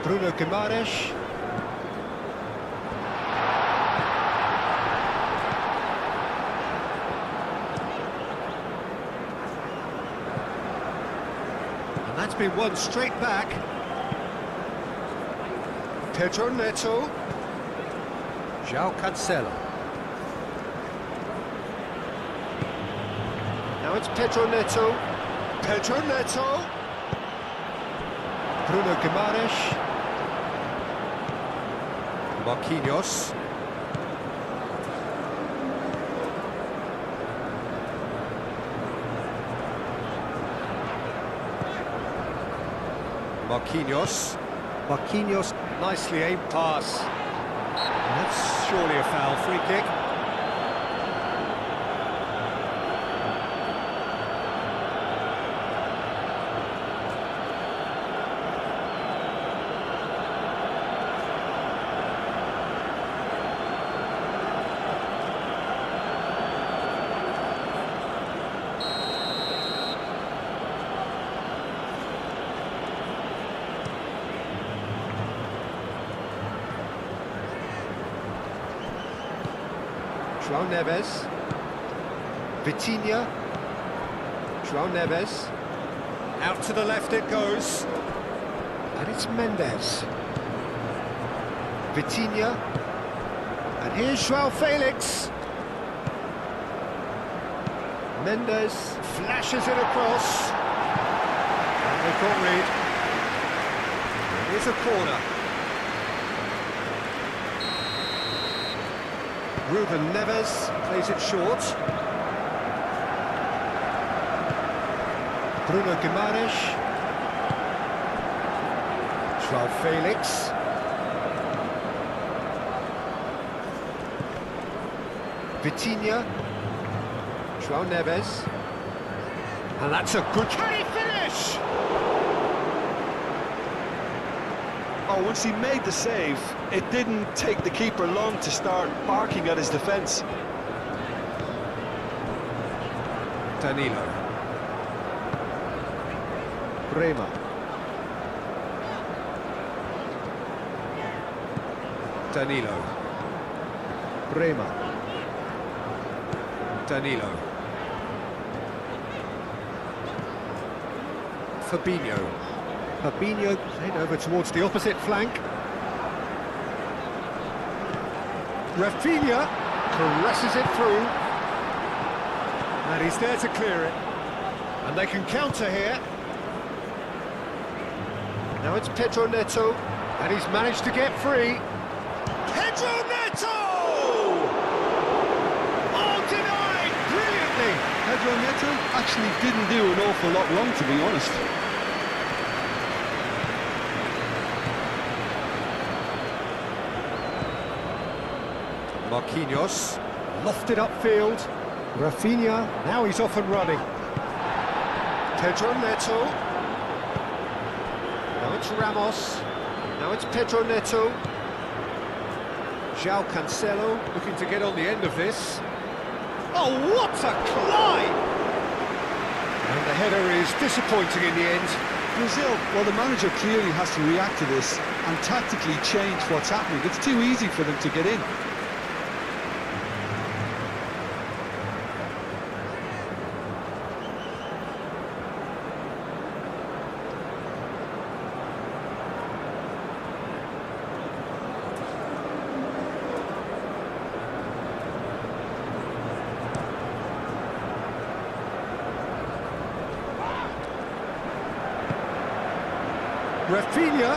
Bruno Guimaraes. been won straight back. Pedro Neto. João Cancelo. Now it's Pedro Neto. Pedro Neto. Bruno Guimaraes. Marquinhos. Marquinhos. Nicely aimed pass. And that's surely a foul. Free kick. João Neves. Vitinha. João Neves. Out to the left it goes. And it's Mendes. Vitinha. And here's João Felix. Mendes flashes it across. And they can't read. Here's a corner. Ruben Neves plays it short. Bruno Guimaraes. João Felix. Vitinha. João Neves. And that's a good... Can he finish? Oh, once he made the save, it didn't take the keeper long to start barking at his defence. Danilo. Bremer. Danilo. Bremer. Danilo. Fabinho played over towards the opposite flank. Rafinha caresses it through. And he's there to clear it. And they can counter here. Now it's Pedro Neto. And he's managed to get free. Pedro Neto! Oh, denied brilliantly! Pedro Neto actually didn't do an awful lot wrong, to be honest. Marquinhos, lofted upfield. Rafinha, now he's off and running. Pedro Neto. Now it's Ramos. Now it's Pedro Neto. João Cancelo looking to get on the end of this. Oh, what a climb! And the header is disappointing in the end. Brazil, well, the manager clearly has to react to this and tactically change what's happening. It's too easy for them to get in. Rafinha.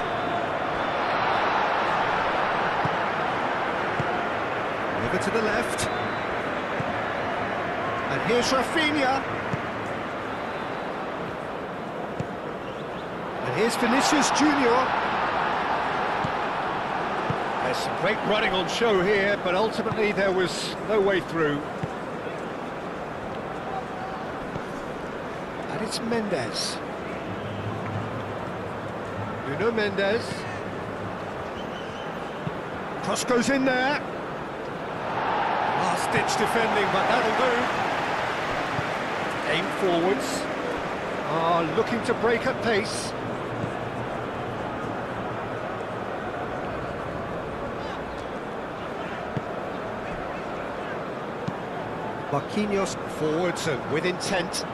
Over to the left. And here's Rafinha. And here's Vinicius Junior. There's some great running on show here, but ultimately there was no way through. And it's Mendes. Nuno Mendes. Cross goes in there. Last-ditch defending, but that'll do. Aim forwards. Looking to break at pace. Marquinhos forwards and with intent.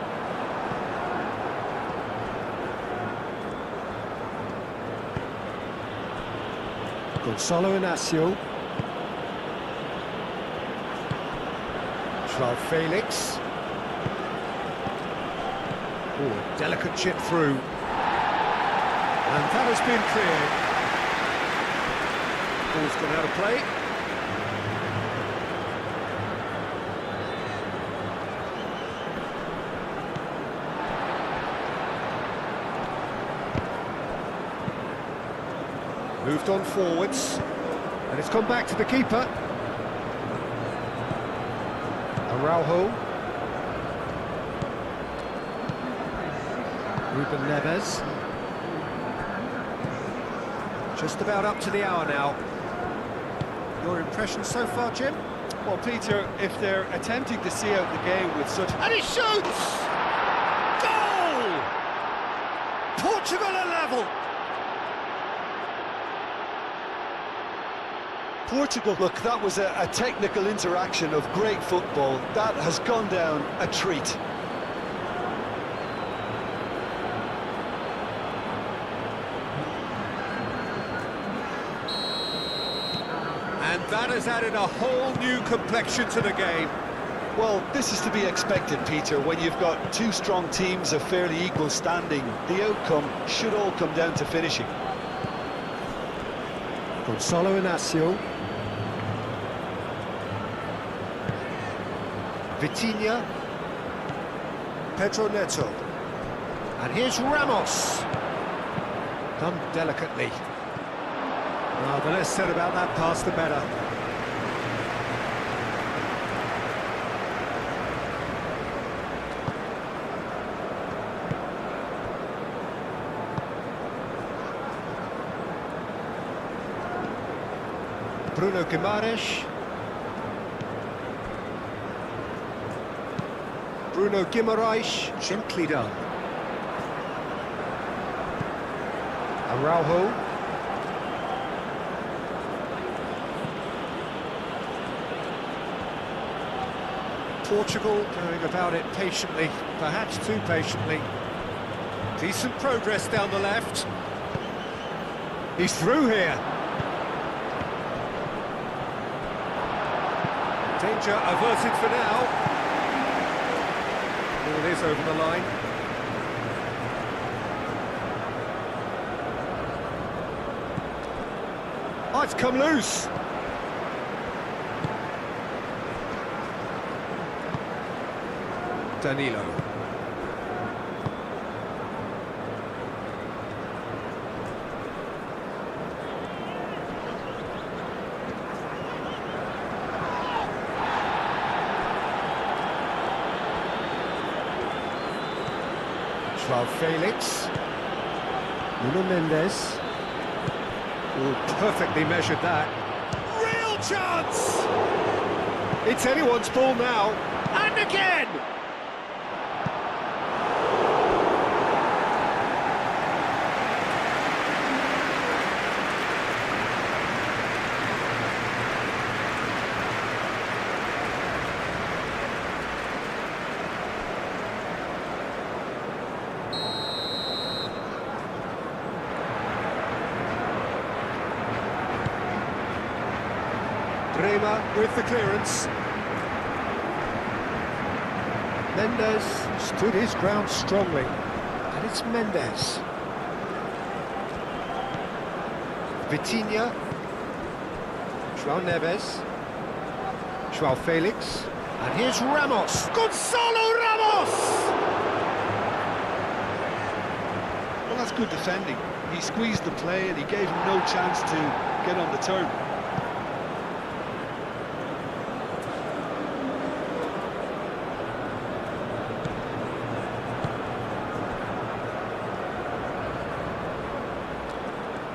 Gonzalo Inacio. Joao Felix. Oh, delicate chip through. And that has been cleared. Ball's gone out of play. Moved on forwards, and it's gone back to the keeper. Araujo. Ruben Neves. Just about up to the hour now. Your impression so far, Jim? Well, Peter, if they're attempting to see out the game with such... And he shoots! Goal! Portugal are level! Portugal, look, that was a technical interaction of great football. That has gone down a treat. And that has added a whole new complexion to the game. Well, this is to be expected, Peter, when you've got two strong teams of fairly equal standing. The outcome should all come down to finishing. Gonzalo Inacio. Vitinha. Pedro Neto. And here's Ramos. Done delicately. Oh, the less said about that pass, the better. Bruno Guimaraes. Bruno Guimaraes, gently done. Araujo. Portugal going about it patiently, perhaps too patiently. Decent progress down the left. He's through here. Danger averted for now. Ball is over the line. Oh, it's come loose. Danilo. Joao Felix. Nuno Mendes. Oh, perfectly measured that. Real chance! It's anyone's ball now. And again! Bremer with the clearance. Mendes stood his ground strongly, and it's Mendes. Vitinha. Joao Neves. Joao Felix. And here's Ramos. Gonzalo Ramos! Well, that's good defending. He squeezed the play and he gave him no chance to get on the turn.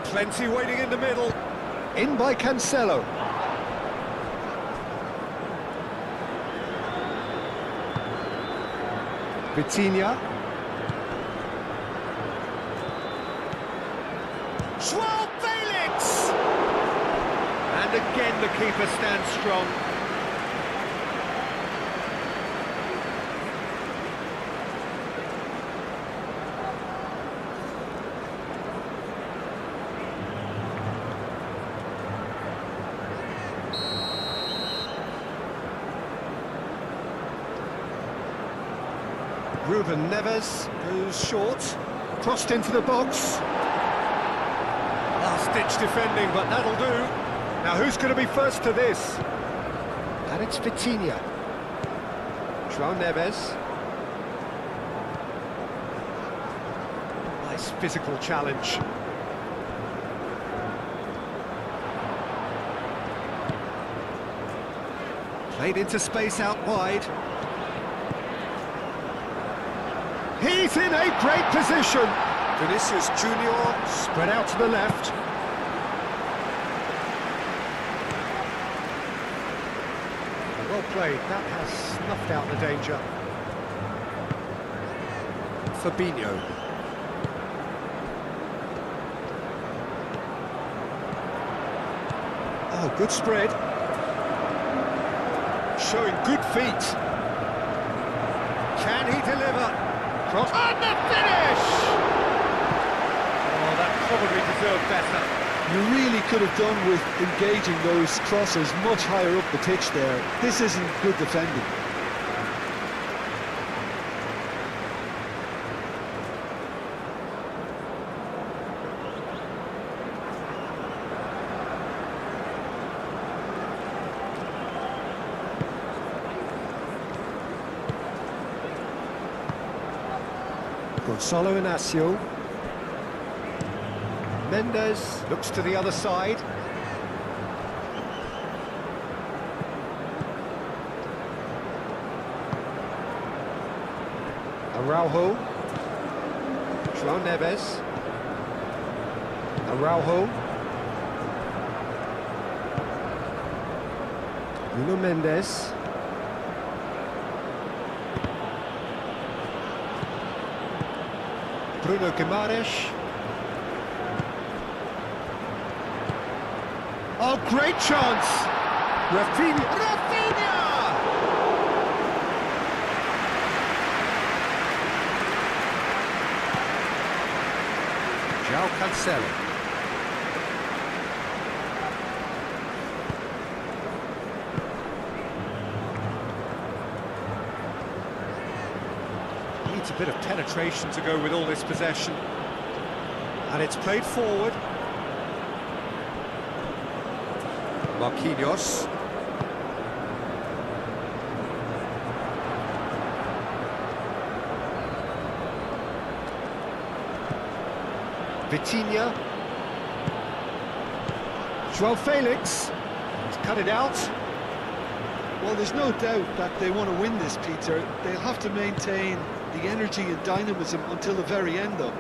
Plenty waiting in the middle. In by Cancelo. Vitinha. Joao Felix! And again the keeper stands strong. Ruben Neves goes short, crossed into the box. Last-ditch defending, but that'll do. Now who's going to be first to this? And it's Vitinha. João Neves. Nice physical challenge. Played into space out wide. He's in a great position. Vinicius Junior spread out to the left. Well played, that has snuffed out the danger. Fabinho. Oh, good spread. Showing good feet. Can he deliver? Cross. And the finish! Oh, that probably deserved better. You really could have done with engaging those crosses much higher up the pitch there. This isn't good defending. Gonzalo Inacio. Mendes looks to the other side. Araujo. João Neves. Araujo. Nuno Mendes. Bruno Guimaraes. Oh, great chance! Rafinha! Rafinha! João Cancelo. Needs a bit of penetration to go with all this possession. And it's played forward. Marquinhos. Vitinha. João Felix. He's cut it out. Well, there's no doubt that they want to win this, Peter. They'll have to maintain the energy and dynamism until the very end, though.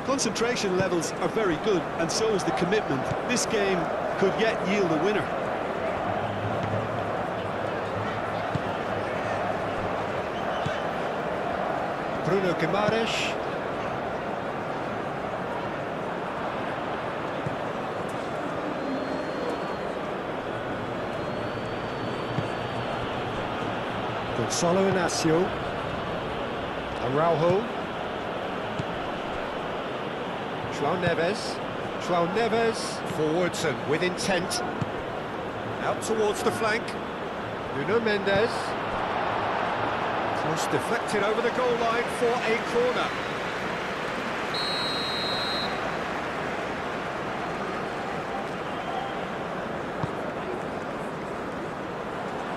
Concentration levels are very good, and so is the commitment. This game could yet yield a winner. Bruno Guimaraes. Gonzalo Inacio. Araujo. João Neves. João Neves forwards and with intent. Out towards the flank. Nuno Mendes. Cross deflected over the goal line for a corner.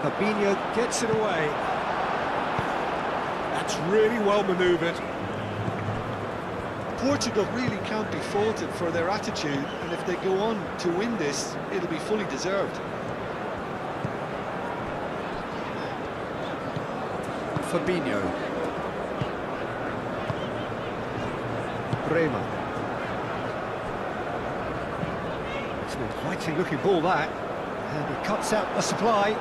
Fabinho gets it away. That's really well manoeuvred. Portugal really can't be faulted for their attitude, and if they go on to win this, it'll be fully deserved. Fabinho. Bremer. It's an inviting looking ball that, and he cuts out the supply.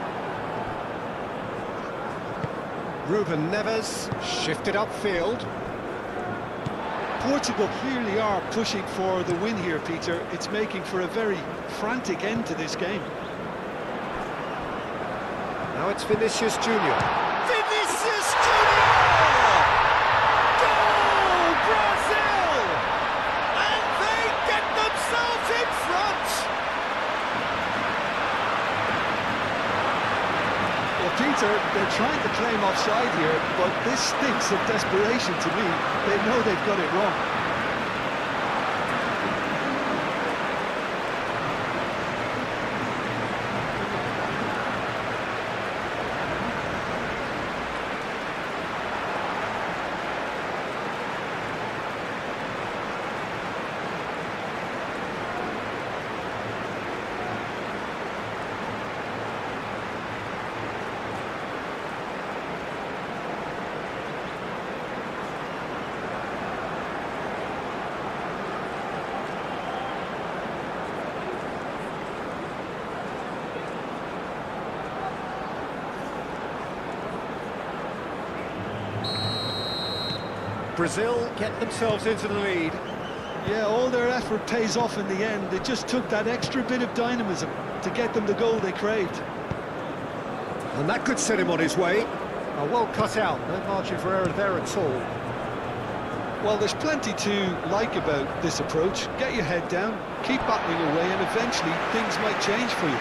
Ruben Neves shifted upfield. Portugal clearly are pushing for the win here, Peter. It's making for a very frantic end to this game. Now it's Vinicius Junior. Vinicius Junior! Goal, Brazil! And they get themselves in front! Well, Peter, they're trying to claim offside here, but this stinks of desperation to me. They know they've got it wrong. Brazil get themselves into the lead. Yeah, all their effort pays off in the end. It just took that extra bit of dynamism to get them the goal they craved. And that could set him on his way. Well cut out, no margin for error there at all. Well, there's plenty to like about this approach. Get your head down, keep battling away, and eventually things might change for you.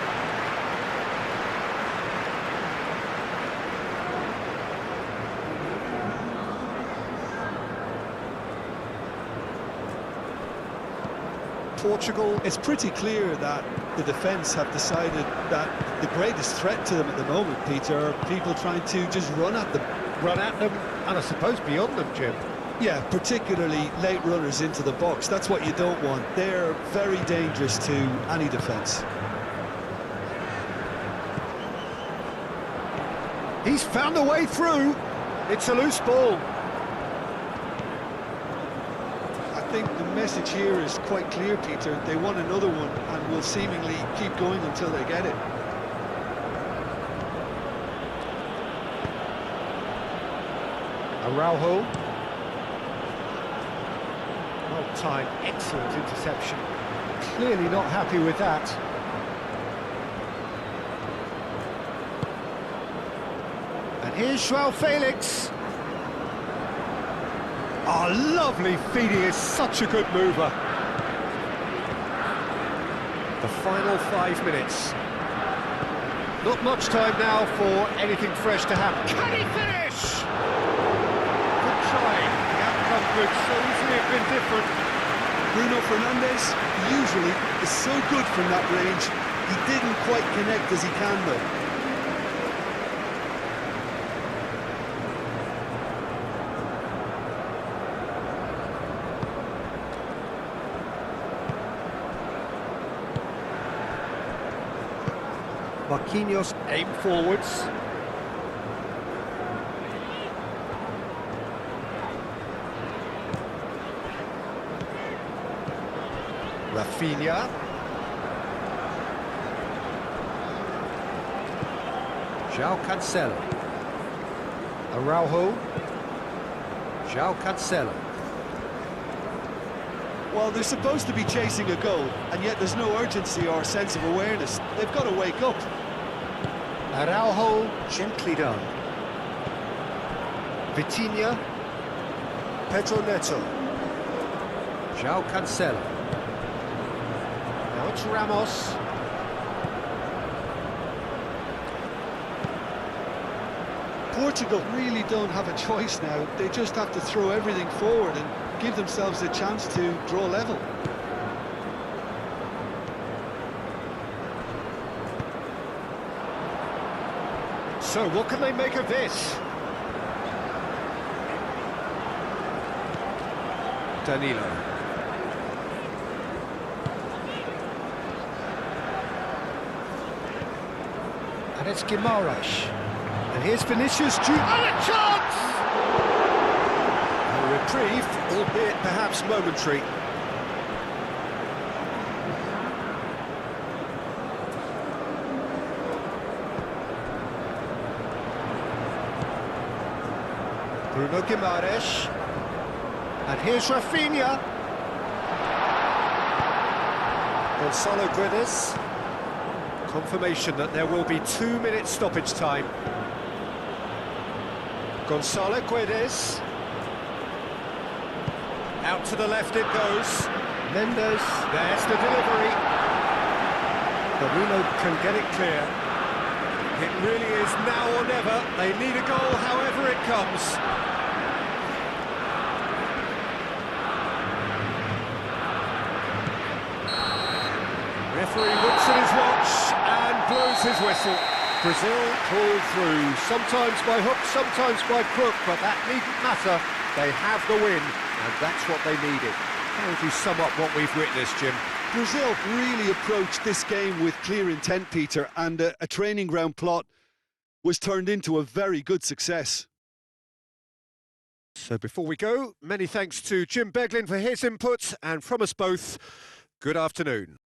Portugal. It's pretty clear that the defence have decided that the greatest threat to them at the moment, Peter, are people trying to just run at them. Run at them, and I suppose beyond them, Jim. Yeah, particularly late runners into the box. That's what you don't want. They're very dangerous to any defence. He's found a way through. It's a loose ball. I think the message here is quite clear, Peter. They want another one and will seemingly keep going until they get it. Araujo. Well timed, excellent interception. Clearly not happy with that. And here's João Felix. Oh, lovely feed, he is such a good mover. The final 5 minutes. Not much time now for anything fresh to happen. Can he finish? Good try. The outcome could so easily have been different. Bruno Fernandes usually is so good from that range. He didn't quite connect as he can though. Marquinhos aim forwards. Rafinha. João Cancelo. Araujo. João Cancelo. Well, they're supposed to be chasing a goal, and yet there's no urgency or sense of awareness. They've got to wake up. Araujo, gently done. Vitinha. Pedro Neto. João Cancelo. Now it's Ramos. Portugal really don't have a choice now. They just have to throw everything forward and give themselves a chance to draw level. So, what can they make of this? Danilo. And it's Guimaraes. And here's Vinicius Junior. And a chance! A reprieve, albeit perhaps momentary. Bruno Guimaraes. And here's Rafinha. Gonçalo Guedes. Confirmation that there will be 2 minutes stoppage time. Gonçalo Guedes. Out to the left it goes. Mendes, there's the delivery. Bruno can get it clear. It really is now or never. They need a goal however it comes. Referee looks at his watch and blows his whistle. Brazil pull through, sometimes by hook, sometimes by crook, but that needn't matter. They have the win, and that's what they needed. How would you sum up what we've witnessed, Jim? Brazil really approached this game with clear intent, Peter, and a training ground plot was turned into a very good success. So before we go, many thanks to Jim Beglin for his input, and from us both, good afternoon.